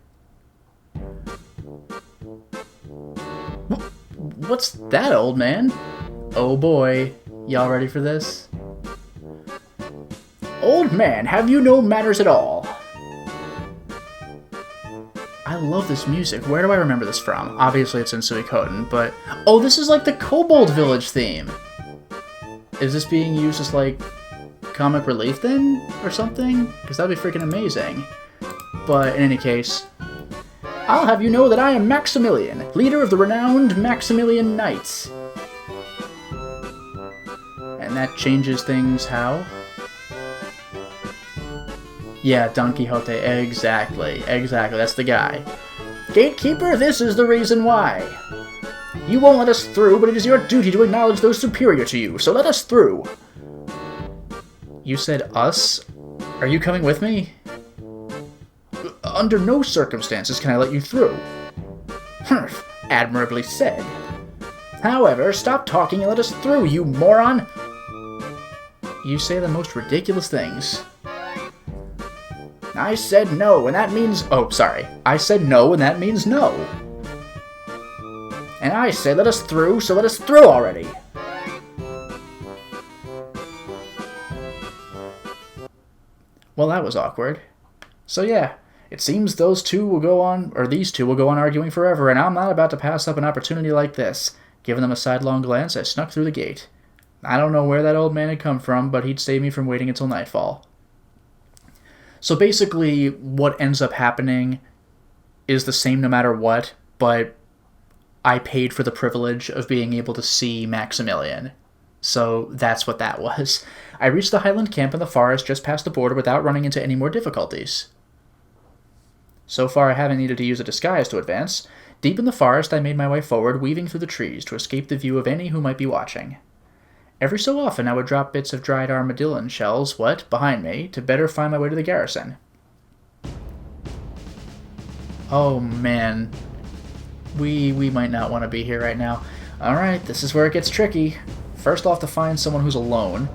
What's that, old man? Oh boy. Y'all ready for this? Old man, have you no manners at all? I love this music. Where do I remember this from? Obviously it's in Suikoden, but... Oh, this is like the Kobold Village theme! Is this being used as, like, comic relief then? Or something? Because that'd be freaking amazing. But in any case, I'll have you know that I am Maximilian, leader of the renowned Maximilian Knights. And that changes things how? Yeah, Don Quixote, exactly, that's the guy. Gatekeeper, this is the reason why. You won't let us through, but it is your duty to acknowledge those superior to you, so let us through. You said us? Are you coming with me? Under no circumstances can I let you through. Humph, admirably said. However, stop talking and let us through, you moron! You say the most ridiculous things. I said no, and that means... Oh, sorry. I said no, and that means no. And I said let us through, so let us through already. Well, that was awkward. So yeah, it seems these two will go on arguing forever, and I'm not about to pass up an opportunity like this. Giving them a sidelong glance, I snuck through the gate. I don't know where that old man had come from, but he'd save me from waiting until nightfall. So basically, what ends up happening is the same no matter what, but I paid for the privilege of being able to see Maximilian. So that's what that was. I reached the Highland camp in the forest just past the border without running into any more difficulties. So far I haven't needed to use a disguise to advance. Deep in the forest I made my way forward, weaving through the trees to escape the view of any who might be watching. Every so often I would drop bits of dried armadillo shells, behind me, to better find my way to the garrison. Oh man. We might not want to be here right now. Alright, this is where it gets tricky. First I'll have to find someone who's alone.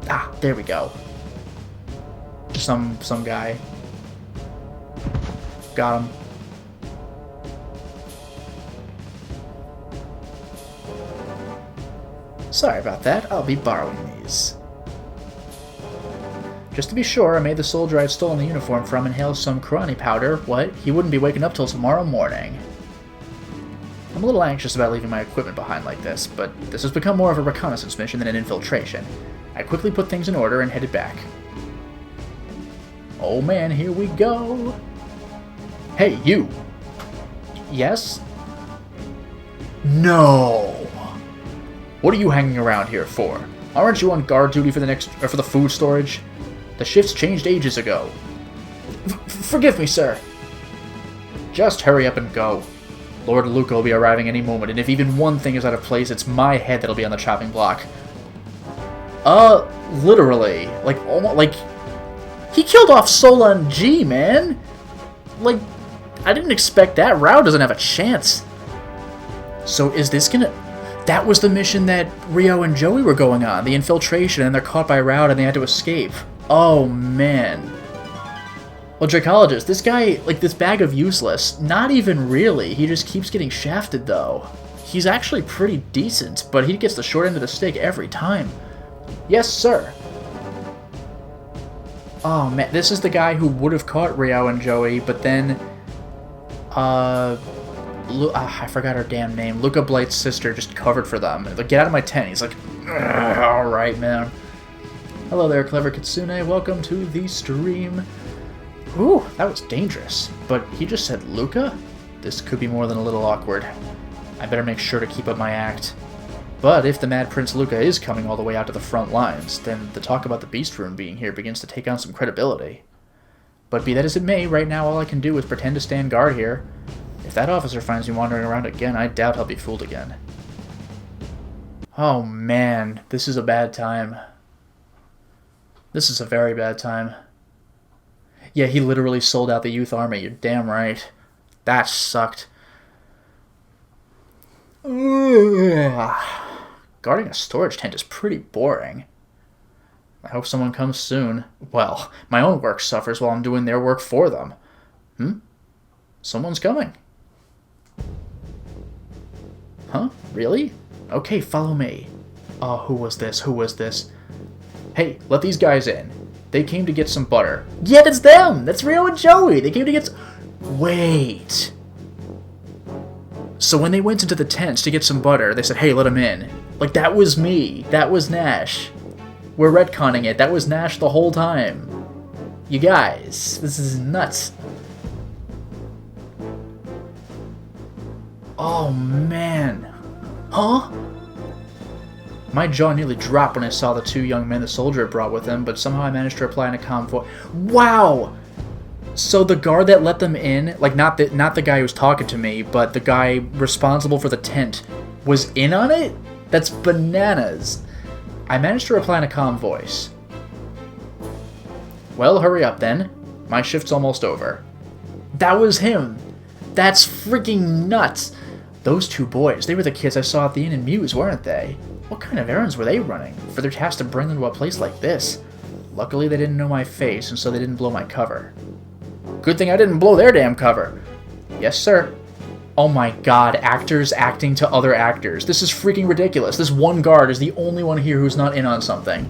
Ah, there we go. Some guy. Got him. Sorry about that, I'll be borrowing these. Just to be sure, I made the soldier I'd stolen the uniform from inhale some Kurani powder. He wouldn't be waking up till tomorrow morning. I'm a little anxious about leaving my equipment behind like this, but this has become more of a reconnaissance mission than an infiltration. I quickly put things in order and headed back. Oh man, here we go! Hey, you! Yes? No! What are you hanging around here for? Aren't you on guard duty for the food storage? The shifts changed ages ago. Forgive me, sir. Just hurry up and go. Lord Luca will be arriving any moment, and if even one thing is out of place, it's my head that'll be on the chopping block. Literally. Almost, he killed off Solon G, man! I didn't expect that. Rao doesn't have a chance. So is this gonna... That was the mission that Rio and Joey were going on, the infiltration, and they're caught by Rao and they had to escape. Oh, man. Well, Dracologist, this guy, this bag of useless, not even really. He just keeps getting shafted, though. He's actually pretty decent, but he gets the short end of the stick every time. Yes, sir. Oh, man, this is the guy who would have caught Rio and Joey, but then... I forgot her damn name. Luca Blight's sister just covered for them. Get out of my tent. He's like, alright, man. Hello there, clever Kitsune. Welcome to the stream. Ooh, that was dangerous. But he just said Luca? This could be more than a little awkward. I better make sure to keep up my act. But if the Mad Prince Luca is coming all the way out to the front lines, then the talk about the Beast Room being here begins to take on some credibility. But be that as it may, right now all I can do is pretend to stand guard here. If that officer finds me wandering around again, I doubt I'll be fooled again. Oh man, this is a bad time. This is a very bad time. Yeah, he literally sold out the youth army, you're damn right. That sucked. Ugh. Guarding a storage tent is pretty boring. I hope someone comes soon. Well, my own work suffers while I'm doing their work for them. Someone's coming. Huh? Really? Okay, follow me. Oh, who was this? Who was this? Hey, let these guys in. They came to get some butter. Yeah, that's them! That's Rio and Joey! They came to get Wait. So when they went into the tents to get some butter, they said, hey, let them in. That was me. That was Nash. We're retconning it. That was Nash the whole time. You guys, this is nuts. Oh, man. Huh? My jaw nearly dropped when I saw the two young men the soldier had brought with him, but somehow I managed to reply in a calm voice. Wow! So the guard that let them in, like not the guy who was talking to me, but the guy responsible for the tent, was in on it? That's bananas. I managed to reply in a calm voice. Well, hurry up then. My shift's almost over. That was him. That's freaking nuts. Those two boys, they were the kids I saw at the inn in Muse, weren't they? What kind of errands were they running for their task to bring them to a place like this? Luckily, they didn't know my face, and so they didn't blow my cover. Good thing I didn't blow their damn cover. Yes, sir. Oh my god, actors acting to other actors. This is freaking ridiculous. This one guard is the only one here who's not in on something.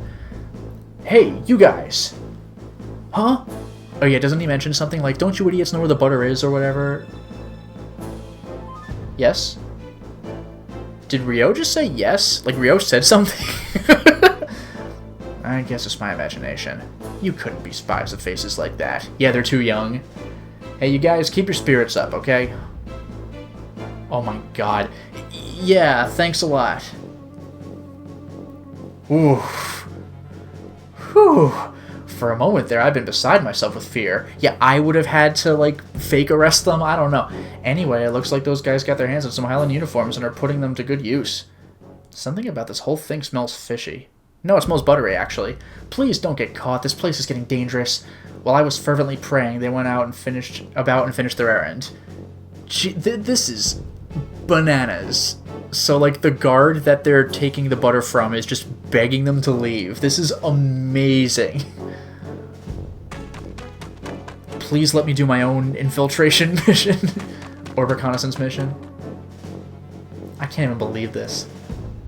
Hey, you guys. Huh? Oh yeah, doesn't he mention something like, don't you idiots know where the butter is, or whatever? Yes? Did Ryo just say yes? Like Ryo said something? I guess it's my imagination. You couldn't be spies with faces like that. Yeah, they're too young. Hey, you guys, keep your spirits up, okay? Oh my god. Yeah, thanks a lot. Ooh. Whew. For a moment there, I've been beside myself with fear. Yeah, I would have had to, like, fake arrest them? I don't know. Anyway, it looks like those guys got their hands on some Highland uniforms and are putting them to good use. Something about this whole thing smells fishy. No, it smells buttery, actually. Please don't get caught. This place is getting dangerous. While I was fervently praying, they went out and finished their errand. Gee, this is bananas. So, like, the guard that they're taking the butter from is just begging them to leave. This is amazing. Please let me do my own infiltration mission. Or reconnaissance mission. I can't even believe this.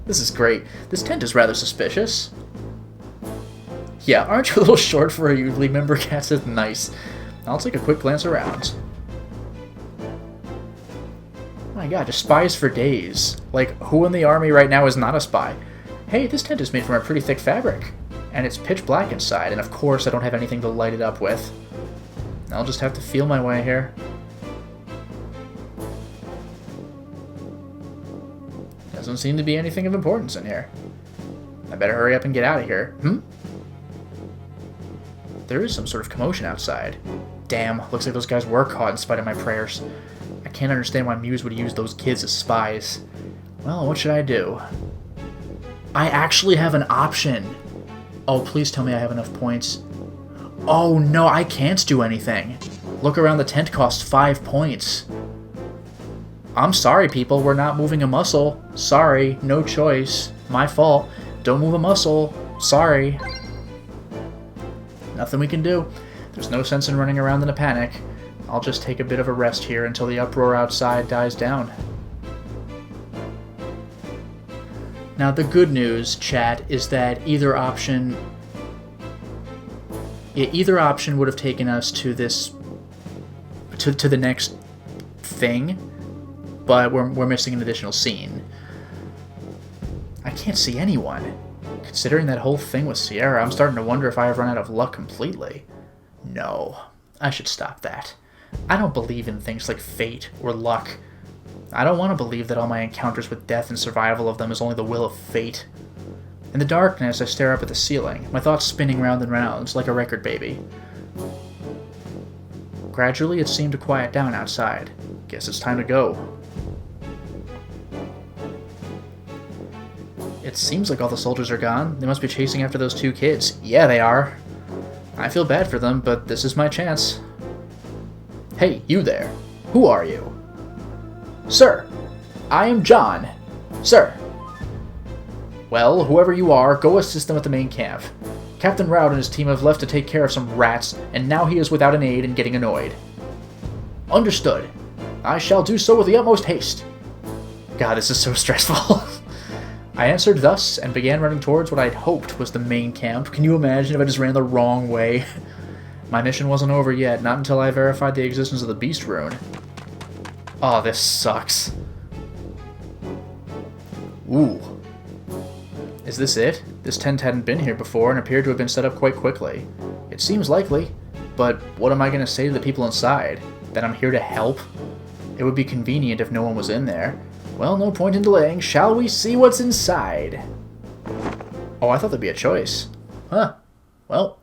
This is great. This tent is rather suspicious. Yeah, aren't you a little short for a youth league member? Cat says, nice. I'll take a quick glance around. My god, just spies for days. Like, who in the army right now is not a spy? Hey, this tent is made from a pretty thick fabric. And it's pitch black inside, and of course I don't have anything to light it up with. I'll just have to feel my way here. Doesn't seem to be anything of importance in here. I better hurry up and get out of here. There is some sort of commotion outside. Damn, looks like those guys were caught in spite of my prayers. I can't understand why Muse would use those kids as spies. Well, what should I do? I actually have an option. Oh, please tell me I have enough points. Oh no, I can't do anything. Look around, the tent costs 5 points. I'm sorry, people, we're not moving a muscle. Sorry, no choice. My fault. Don't move a muscle. Sorry. Nothing we can do. There's no sense in running around in a panic. I'll just take a bit of a rest here until the uproar outside dies down. Now, the good news, chat, is that either option would have taken us to this, to the next thing, but we're missing an additional scene. I can't see anyone. Considering that whole thing with Sierra, I'm starting to wonder if I have run out of luck completely. No, I should stop that. I don't believe in things like fate or luck. I don't want to believe that all my encounters with death and survival of them is only the will of fate. In the darkness, I stare up at the ceiling, my thoughts spinning round and round like a record baby. Gradually, it seemed to quiet down outside. Guess it's time to go. It seems like all the soldiers are gone. They must be chasing after those two kids. Yeah, they are. I feel bad for them, but this is my chance. Hey, you there. Who are you? Sir, I am John. Sir. Well, whoever you are, go assist them at the main camp. Captain Rowd and his team have left to take care of some rats, and now he is without an aide and getting annoyed. Understood. I shall do so with the utmost haste. God, this is so stressful. I answered thus, and began running towards what I'd hoped was the main camp. Can you imagine if I just ran the wrong way? My mission wasn't over yet, not until I verified the existence of the Beast Rune. Oh, this sucks. Ooh. Is this it? This tent hadn't been here before and appeared to have been set up quite quickly. It seems likely, but what am I going to say to the people inside? That I'm here to help? It would be convenient if no one was in there. Well, no point in delaying. Shall we see what's inside? Oh, I thought there'd be a choice. Huh. Well,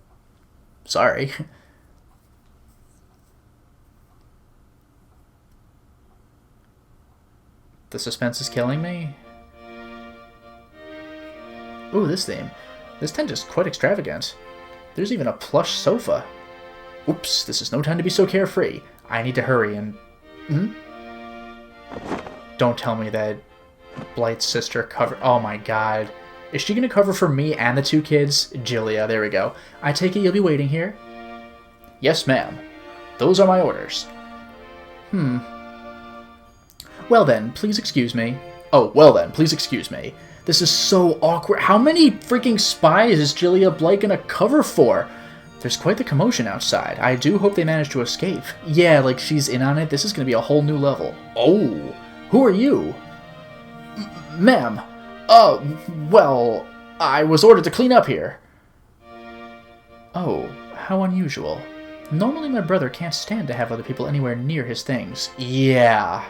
sorry. The suspense is killing me. Ooh, this theme. This tent is quite extravagant. There's even a plush sofa. Oops, this is no time to be so carefree. I need to hurry and... Don't tell me that Blight's sister covered... Oh my god. Is she gonna cover for me and the two kids? Julia, there we go. I take it you'll be waiting here? Yes, ma'am. Those are my orders. Well then, please excuse me. Oh, well then, please excuse me. This is so awkward. How many freaking spies is Julia Blight gonna cover for? There's quite the commotion outside. I do hope they manage to escape. Yeah, like she's in on it. This is gonna be a whole new level. Oh, who are you? Ma'am. Well, I was ordered to clean up here. Oh, how unusual. Normally my brother can't stand to have other people anywhere near his things. Yeah.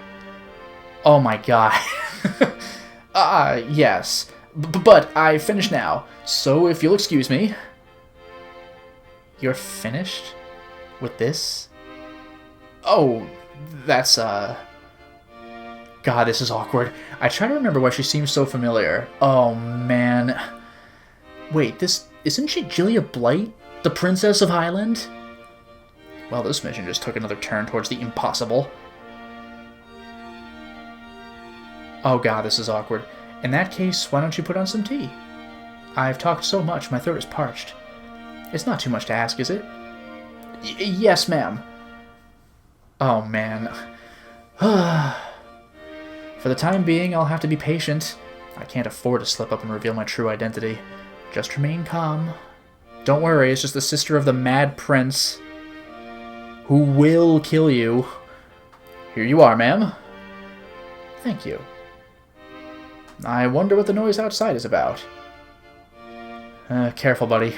Oh my god. Yes. But I finished now, so if you'll excuse me... You're finished? With this? Oh, that's, God, this is awkward. I try to remember why she seems so familiar. Oh, man. Wait, isn't she Julia Blight? The Princess of Highland? Well, this mission just took another turn towards the impossible. Oh god, this is awkward. In that case, why don't you put on some tea? I've talked so much, my throat is parched. It's not too much to ask, is it? Yes, ma'am. Oh, man. For the time being, I'll have to be patient. I can't afford to slip up and reveal my true identity. Just remain calm. Don't worry, it's just the sister of the Mad Prince who will kill you. Here you are, ma'am. Thank you. I wonder what the noise outside is about. Careful, buddy.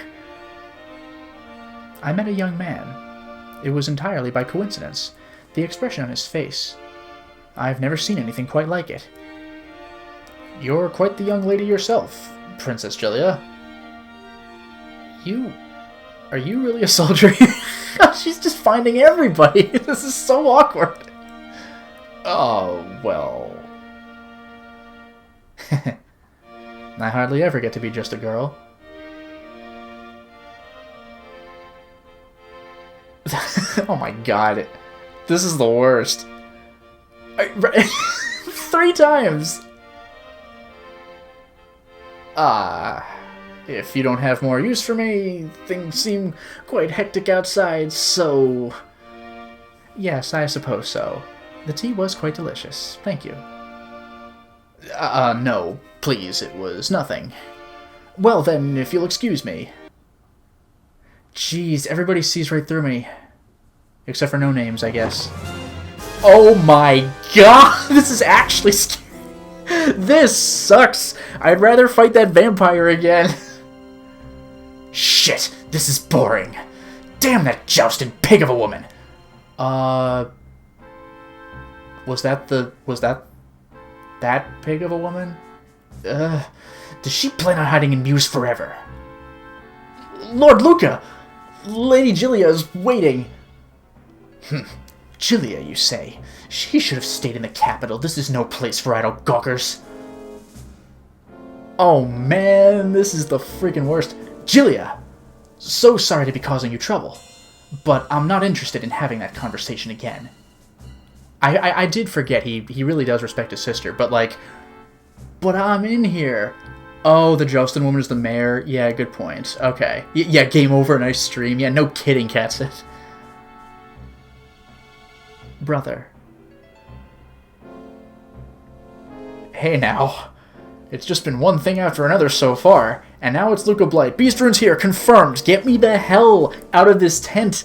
I met a young man. It was entirely by coincidence. The expression on his face. I've never seen anything quite like it. You're quite the young lady yourself, Princess Julia. Are you really a soldier? She's just finding everybody. This is so awkward. Oh, well... I hardly ever get to be just a girl. Oh my god. This is the worst. 3 times! If you don't have more use for me, things seem quite hectic outside, so... Yes, I suppose so. The tea was quite delicious. Thank you. No, please, it was nothing. Well then, if you'll excuse me. Jeez, everybody sees right through me. Except for no names, I guess. Oh my god! This is actually scary. This sucks! I'd rather fight that vampire again. Shit, this is boring. Damn that jousted pig of a woman! Was that that pig of a woman? Does she plan on hiding in Muse forever? Lord Luca! Lady Julia is waiting. Julia, you say? She should have stayed in the capital. This is no place for idle gawkers. Oh man, this is the freaking worst. Julia! So sorry to be causing you trouble, but I'm not interested in having that conversation again. I did forget he really does respect his sister, but like... But I'm in here. Oh, the Joustin woman is the mayor? Yeah, good point. Okay. Yeah, game over, nice stream. Yeah, no kidding, Catsit. Brother. Hey now. It's just been one thing after another so far, and now it's Luca Blight. Beast Rune's here, confirmed! Get me the hell out of this tent!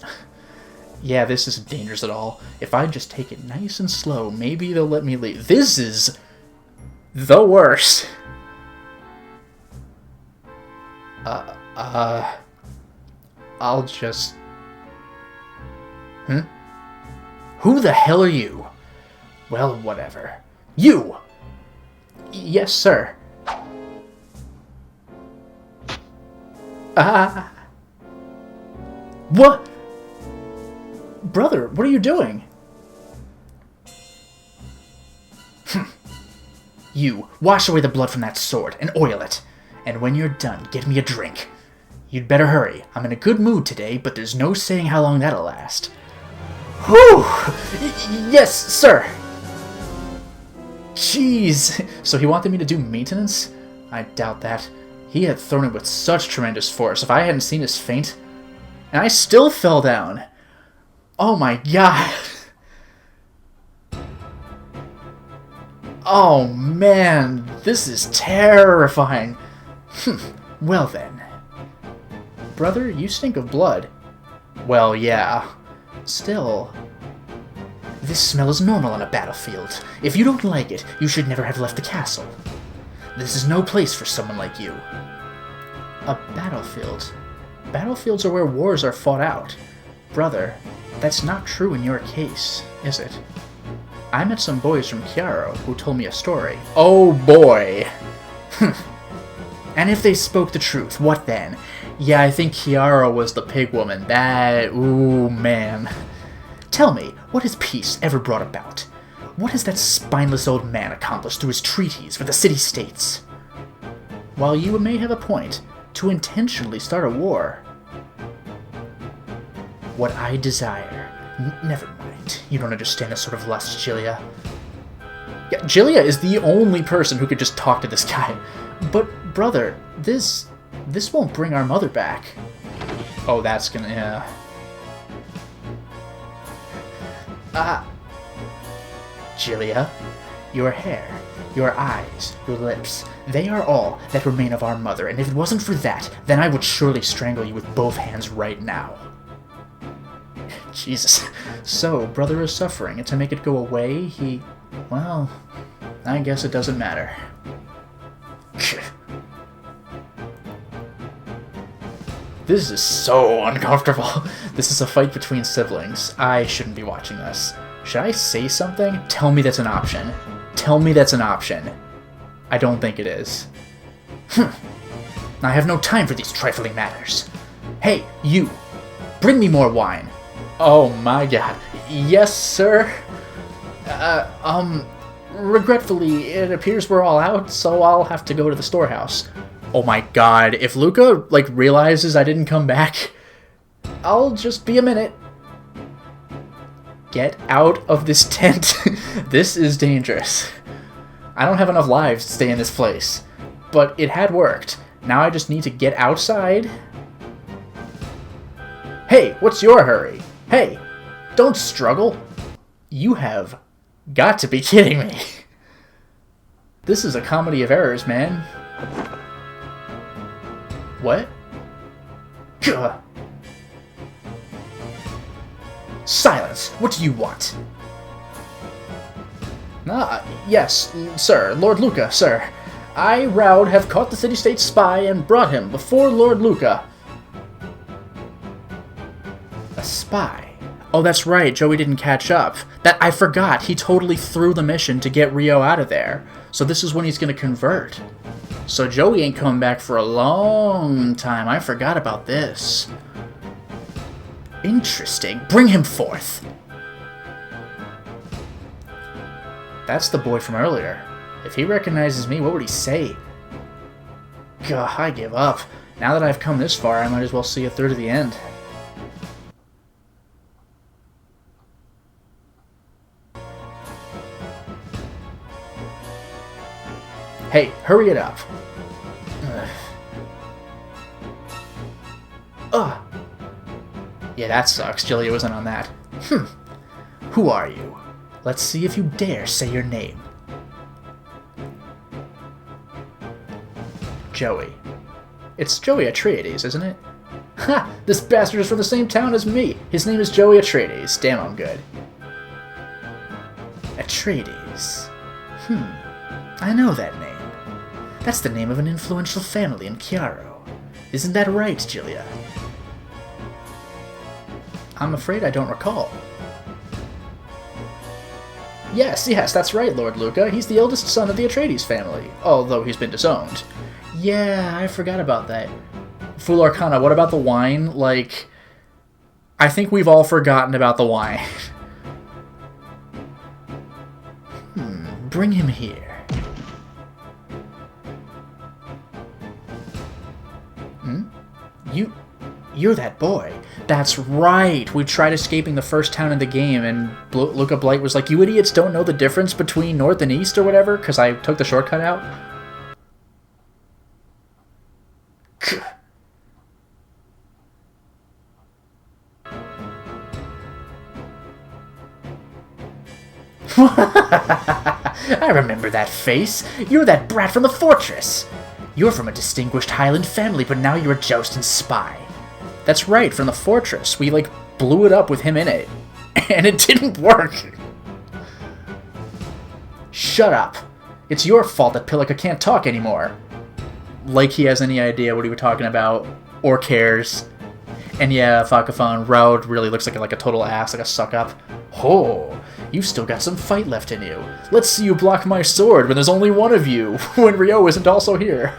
Yeah, this isn't dangerous at all. If I just take it nice and slow, maybe they'll let me leave. This is... the worst. I'll just... Who the hell are you? Well, whatever. You! Yes, sir. Ah! What? Brother, what are you doing? You, wash away the blood from that sword and oil it. And when you're done, get me a drink. You'd better hurry. I'm in a good mood today, but there's no saying how long that'll last. Whew! Yes, sir! Jeez! So he wanted me to do maintenance? I doubt that. He had thrown it with such tremendous force. If I hadn't seen his feint... And I still fell down! Oh my god! Oh man, this is terrifying. Well then. Brother, you stink of blood. Well, yeah. Still... This smell is normal on a battlefield. If you don't like it, you should never have left the castle. This is no place for someone like you. A battlefield? Battlefields are where wars are fought out. Brother, that's not true in your case, is it? I met some boys from Chiaro who told me a story. Oh boy! And if they spoke the truth, what then? Yeah, I think Chiaro was the pig woman. That... ooh, man. Tell me, what has peace ever brought about? What has that spineless old man accomplished through his treaties with the city-states? While you may have a point, to intentionally start a war... What I desire... Never mind. You don't understand this sort of lust, Gilia. Yeah, Gilia is the only person who could just talk to this guy. But, brother, this won't bring our mother back. Oh, that's gonna... yeah. Gilia, your hair, your eyes, your lips, they are all that remain of our mother, and if it wasn't for that, then I would surely strangle you with both hands right now. Jesus. So, brother is suffering, and to make it go away, he... well, I guess it doesn't matter. This is so uncomfortable. This is a fight between siblings. I shouldn't be watching this. Should I say something? Tell me that's an option. Tell me that's an option. I don't think it is. I have no time for these trifling matters. Hey, you! Bring me more wine! Oh my god. Yes, sir? Regretfully, it appears we're all out, so I'll have to go to the storehouse. Oh my god, if Luca, like, realizes I didn't come back, I'll just be a minute. Get out of this tent. This is dangerous. I don't have enough lives to stay in this place, but it had worked. Now I just need to get outside. Hey, what's your hurry? Hey, don't struggle. You have got to be kidding me. This is a comedy of errors, man. What? Gah. Silence! What do you want? Yes, sir. Lord Luca, sir. I, Raud, have caught the city-state spy and brought him before Lord Luca. A spy? Oh, that's right. Joey didn't catch up. I forgot. He totally threw the mission to get Rio out of there. So this is when he's going to convert. So Joey ain't coming back for a long time. I forgot about this. Interesting. Bring him forth. That's the boy from earlier. If he recognizes me, what would he say? Gah, I give up. Now that I've come this far, I might as well see a third of the end. Hey, hurry it up. Ugh. Yeah, that sucks. Gilia wasn't on that. Who are you? Let's see if you dare say your name. Joey. It's Joey Atreides, isn't it? Ha! This bastard is from the same town as me! His name is Joey Atreides. Damn, I'm good. Atreides. I know that name. That's the name of an influential family in Chiaro. Isn't that right, Gilia? I'm afraid I don't recall. Yes, yes, that's right, Lord Luca. He's the eldest son of the Atreides family, although he's been disowned. Yeah, I forgot about that. Fool Arcana, what about the wine? Like, I think we've all forgotten about the wine. Bring him here. You're that boy. That's right. We tried escaping the first town in the game, and Luca Blight was like, "You idiots don't know the difference between north and east or whatever," because I took the shortcut out. I remember that face. You're that brat from the fortress. You're from a distinguished Highland family, but now you're a jousting spy. That's right, from the fortress. We, like, blew it up with him in it. And it didn't work. Shut up. It's your fault that Pillica can't talk anymore. Like he has any idea what he was talking about, or cares. And yeah, Fakafan, Raud really looks like a total ass, like a suck-up. Oh, you've still got some fight left in you. Let's see you block my sword when there's only one of you, when Ryo isn't also here.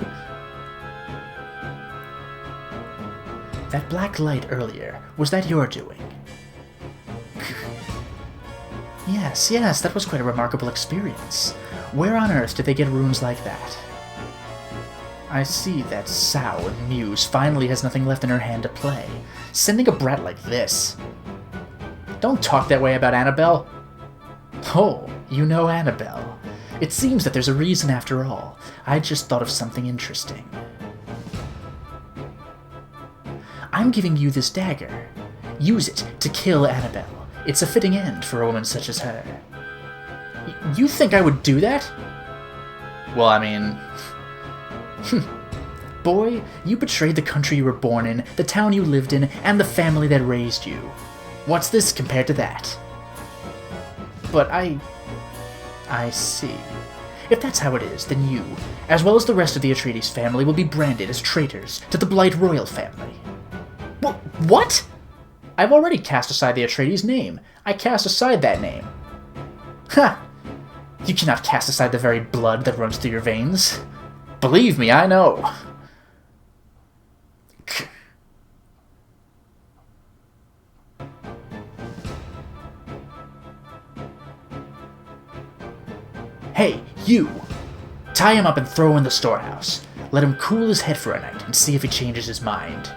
That black light earlier, was that your doing? Yes, that was quite a remarkable experience. Where on earth did they get runes like that? I see that Sow and Muse finally has nothing left in her hand to play. Sending a brat like this. Don't talk that way about Annabelle. Oh, you know Annabelle. It seems that there's a reason after all. I just thought of something interesting. I'm giving you this dagger. Use it to kill Annabelle. It's a fitting end for a woman such as her. You think I would do that? Well, I mean... Boy, you betrayed the country you were born in, the town you lived in, and the family that raised you. What's this compared to that? But I see. If that's how it is, then you, as well as the rest of the Atreides family, will be branded as traitors to the Blight royal family. What? I've already cast aside the Atreides name. I cast aside that name. Ha! You cannot cast aside the very blood that runs through your veins. Believe me, I know. Hey, you! Tie him up and throw him in the storehouse. Let him cool his head for a night and see if he changes his mind.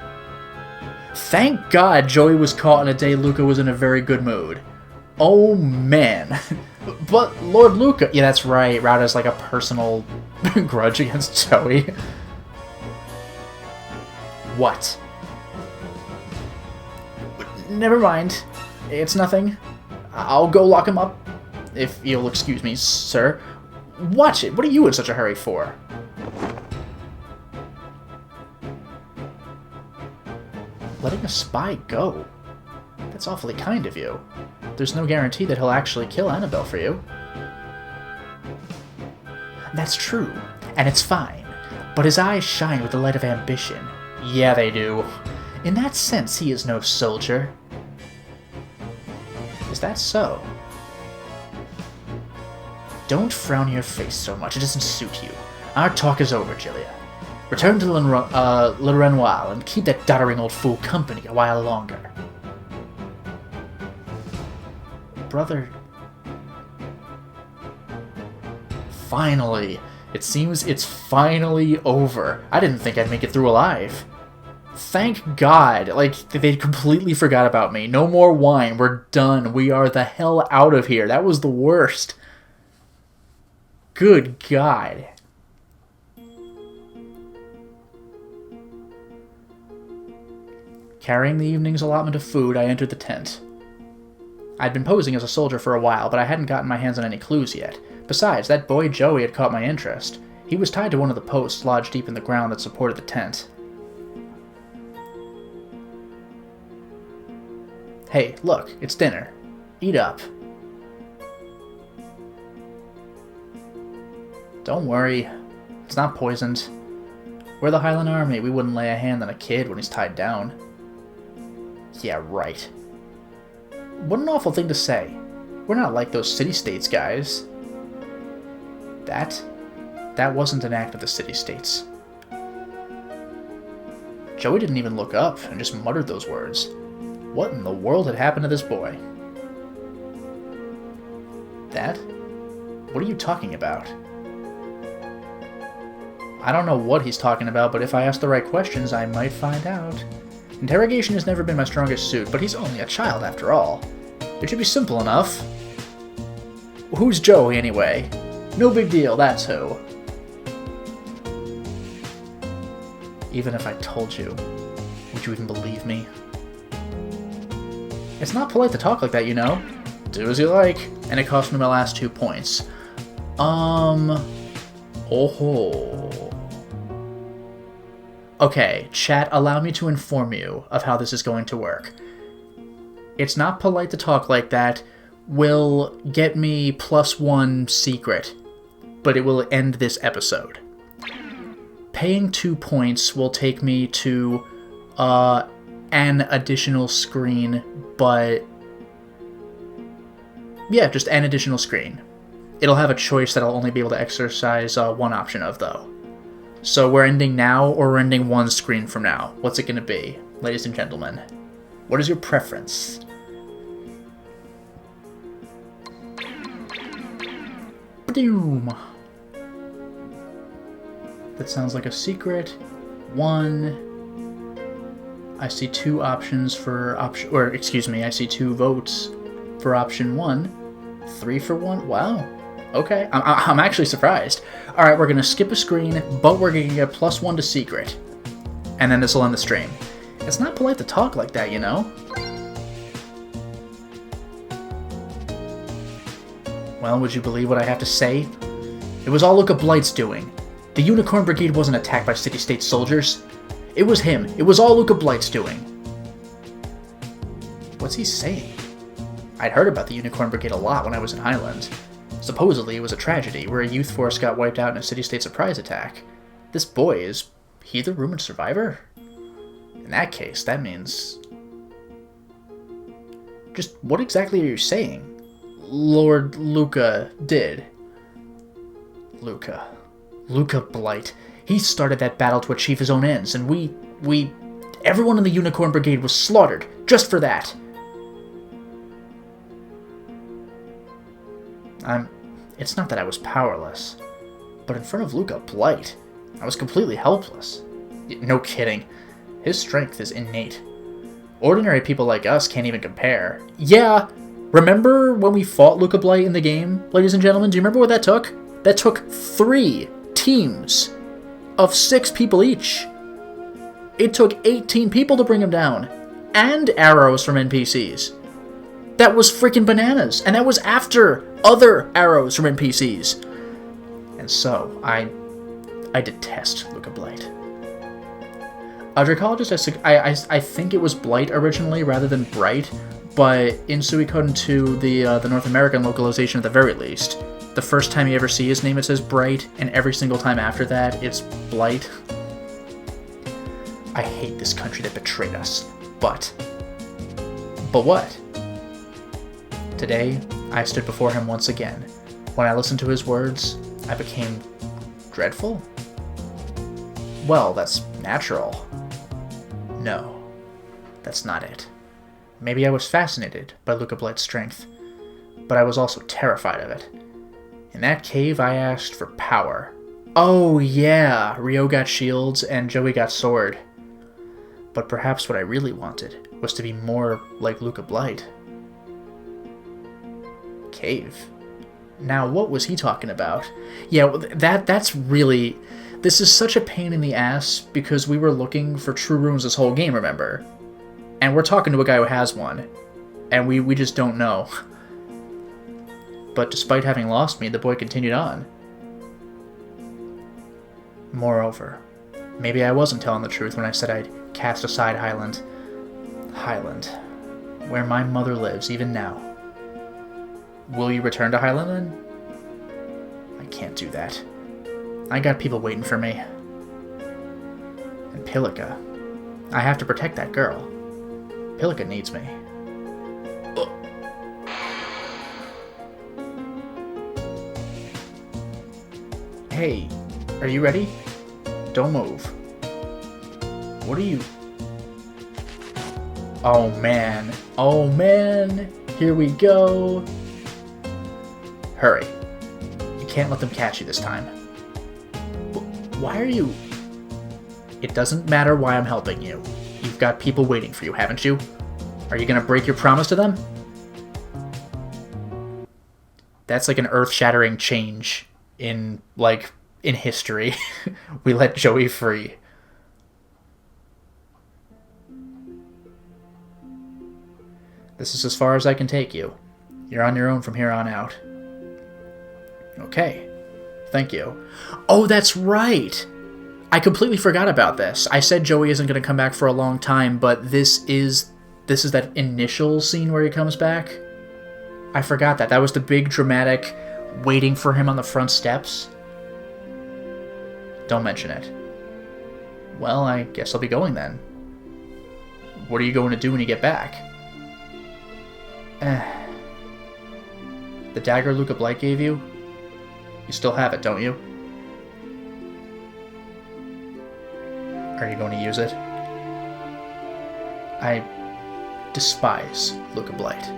Thank God Joey was caught on a day Luca was in a very good mood. Oh, man. But Lord Luca... Yeah, that's right. Raud has like a personal grudge against Joey. What? Never mind. It's nothing. I'll go lock him up. If you'll excuse me, sir. Watch it. What are you in such a hurry for? Letting a spy go? That's awfully kind of you. There's no guarantee that he'll actually kill Annabelle for you. That's true, and it's fine. But his eyes shine with the light of ambition. Yeah, they do. In that sense, he is no soldier. Is that so? Don't frown your face so much, it doesn't suit you. Our talk is over, Julia. Return to Le Renoir and keep that doddering old fool company a while longer. Brother... Finally! It seems it's finally over. I didn't think I'd make it through alive. Thank God! Like, they completely forgot about me. No more wine. We're done. We are the hell out of here. That was the worst. Good God. Carrying the evening's allotment of food, I entered the tent. I'd been posing as a soldier for a while, but I hadn't gotten my hands on any clues yet. Besides, that boy Joey had caught my interest. He was tied to one of the posts lodged deep in the ground that supported the tent. Hey, look, it's dinner. Eat up. Don't worry, it's not poisoned. We're the Highland Army, we wouldn't lay a hand on a kid when he's tied down. Yeah, right. What an awful thing to say. We're not like those city-states guys. That wasn't an act of the city-states. Joey didn't even look up and just muttered those words. What in the world had happened to this boy? That? What are you talking about? I don't know what he's talking about, but if I ask the right questions, I might find out. Interrogation has never been my strongest suit, but he's only a child after all. It should be simple enough. Who's Joey, anyway? No big deal, that's who. Even if I told you, would you even believe me? It's not polite to talk like that, you know? Do as you like. And it cost me my last 2 points. Oh. Okay, chat, allow me to inform you of how this is going to work. It's not polite to talk like that will get me +1 secret, but it will end this episode. Paying 2 points will take me to an additional screen, but yeah, just an additional screen. It'll have a choice that I'll only be able to exercise one option of, though. So we're ending now, or we're ending 1 screen from now. What's it going to be, ladies and gentlemen? What is your preference? Boom. That sounds like a secret. 1. I see 2 options for option, or excuse me, I see 2 votes for option 1. 3 for 1. Wow. Okay, I'm actually surprised. All right, we're gonna skip a screen, but we're gonna get +1 to secret, and then this will end the stream. It's not polite to talk like that, you know. Well, would you believe what I have to say? It was all Luca Blight's doing. The Unicorn Brigade wasn't attacked by city-state soldiers. It was him. It was all Luca Blight's doing. What's he saying? I'd heard about the Unicorn Brigade a lot when I was in Highland. Supposedly, it was a tragedy where a youth force got wiped out in a city-state surprise attack. This boy, is he the rumored survivor? In that case, that means... Just what exactly are you saying? Lord Luca did. Luca Blight. He started that battle to achieve his own ends, and everyone in the Unicorn Brigade was slaughtered just for that. It's not that I was powerless, but in front of Luca Blight, I was completely helpless. No kidding. His strength is innate. Ordinary people like us can't even compare. Yeah, remember when we fought Luca Blight in the game, ladies and gentlemen? Do you remember what that took? That took 3 teams of 6 people each. It took 18 people to bring him down, and arrows from NPCs. That was freaking bananas, and that was after other arrows from NPCs. And so, I detest Luca Blight. Dracologist, I think it was Blight originally rather than Bright, but in Suikoden II, the North American localization at the very least, the first time you ever see his name it says Bright, and every single time after that it's Blight. I hate this country that betrayed us, but what? Today, I stood before him once again. When I listened to his words, I became dreadful? Well, that's natural. No, that's not it. Maybe I was fascinated by Luca Blight's strength, but I was also terrified of it. In that cave, I asked for power. Oh yeah, Ryo got shields and Joey got sword. But perhaps what I really wanted was to be more like Luca Blight. Cave. Now, what was he talking about? Yeah, that's really... This is such a pain in the ass because we were looking for true runes this whole game, remember? And we're talking to a guy who has one, and we just don't know. But despite having lost me, the boy continued on. Moreover, maybe I wasn't telling the truth when I said I'd cast aside Highland. Highland, where my mother lives even now. Will you return to Highland then? I can't do that. I got people waiting for me. And Pilika. I have to protect that girl. Pilika needs me. Hey, are you ready? Don't move. What are you... Oh man. Oh man. Here we go. Hurry. You can't let them catch you this time. Why are you... It doesn't matter why I'm helping you. You've got people waiting for you, haven't you? Are you gonna break your promise to them? That's like an earth-shattering change in history. We let Joey free. This is as far as I can take you. You're on your own from here on out. Okay. Thank you. Oh, that's right! I completely forgot about this. I said Joey isn't going to come back for a long time, but this is that initial scene where he comes back. I forgot that. That was the big dramatic waiting for him on the front steps. Don't mention it. Well, I guess I'll be going then. What are you going to do when you get back? The dagger Luca Blight gave you? You still have it, don't you? Are you going to use it? I despise Luca Blight.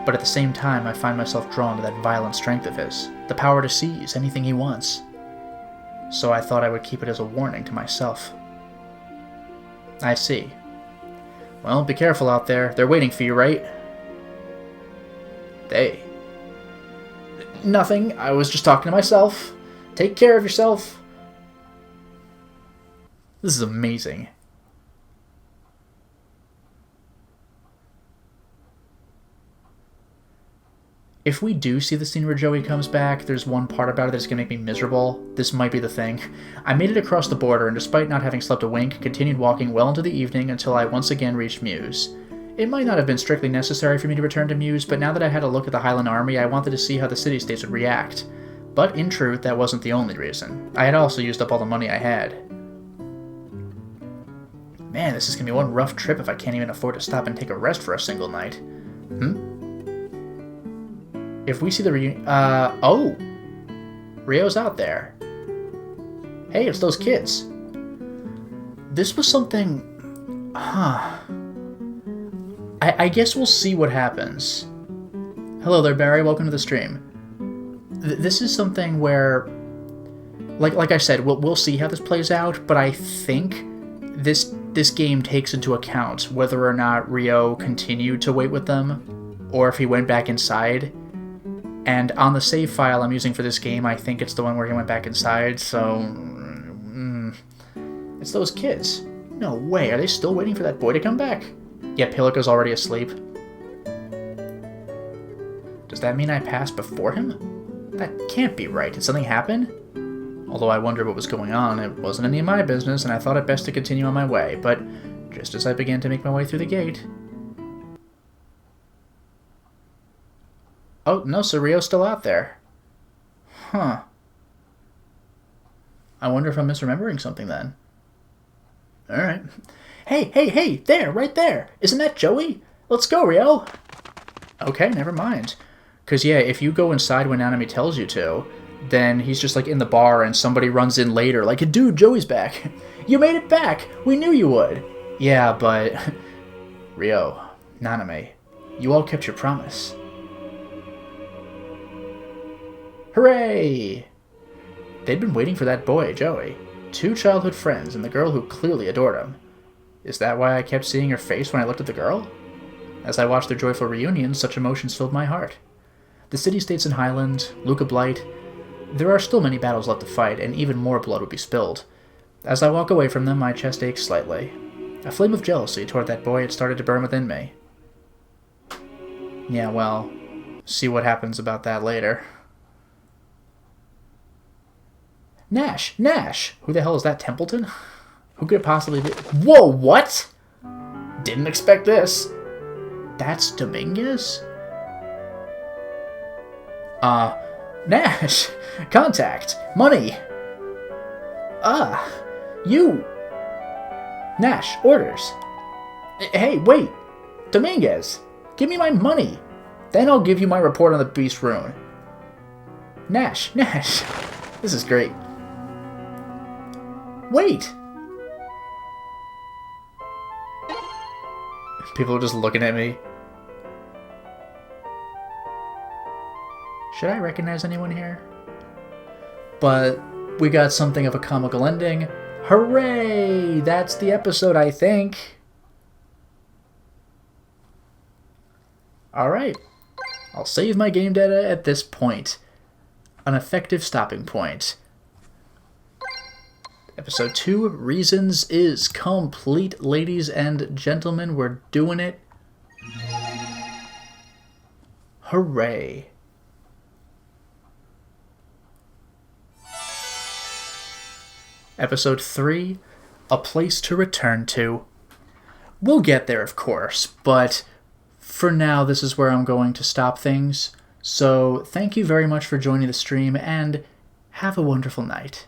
But at the same time, I find myself drawn to that violent strength of his, the power to seize anything he wants. So I thought I would keep it as a warning to myself. I see. Well, be careful out there. They're waiting for you, right? They? Nothing. I was just talking to myself. Take care of yourself. This is amazing. If we do see the scene where Joey comes back, there's one part about it that's going to make me miserable. This might be the thing. I made it across the border, and despite not having slept a wink, continued walking well into the evening until I once again reached Muse. It might not have been strictly necessary for me to return to Muse, but now that I had a look at the Highland Army, I wanted to see how the city-states would react. But in truth, that wasn't the only reason. I had also used up all the money I had. Man, this is going to be one rough trip if I can't even afford to stop and take a rest for a single night. If we see the reunion... oh! Rio's out there. Hey, it's those kids. This was something... Huh. I guess we'll see what happens. Hello there, Barry. Welcome to the stream. This is something where... Like I said, we'll see how this plays out, but I think this game takes into account whether or not Rio continued to wait with them, or if he went back inside. And on the save file I'm using for this game, I think it's the one where he went back inside, so... It's those kids. No way, are they still waiting for that boy to come back? Yeah, Pilica's already asleep. Does that mean I passed before him? That can't be right. Did something happen? Although I wonder what was going on, it wasn't any of my business, and I thought it best to continue on my way, but just as I began to make my way through the gate... Oh, no, so Rio's still out there. Huh. I wonder if I'm misremembering something then. Alright. Hey, there, right there. Isn't that Joey? Let's go, Rio. Okay, never mind. Because, yeah, if you go inside when Nanami tells you to, then he's just, like, in the bar and somebody runs in later, like, dude, Joey's back. You made it back. We knew you would. Yeah, but... Rio, Nanami, you all kept your promise. Hooray! They'd been waiting for that boy, Joey. 2 childhood friends and the girl who clearly adored him. Is that why I kept seeing her face when I looked at the girl? As I watched their joyful reunion, such emotions filled my heart. The city-states in Highland, Luca Blight, there are still many battles left to fight, and even more blood would be spilled. As I walk away from them, my chest aches slightly. A flame of jealousy toward that boy had started to burn within me. Yeah, well, see what happens about that later. Nash! Who the hell is that, Templeton? Who could it possibly be? Whoa, what? Didn't expect this. That's Dominguez? Nash! Contact! Money! You! Nash, orders. Hey, wait! Dominguez! Give me my money! Then I'll give you my report on the Beast Rune. Nash! This is great. Wait! People are just looking at me. Should I recognize anyone here? But we got something of a comical ending. Hooray! That's the episode, I think. Alright. I'll save my game data at this point. An effective stopping point. Episode 2, Reasons, is complete, ladies and gentlemen. We're doing it. Hooray. Episode 3, A Place to Return to. We'll get there, of course, but for now, this is where I'm going to stop things. So, thank you very much for joining the stream, and have a wonderful night.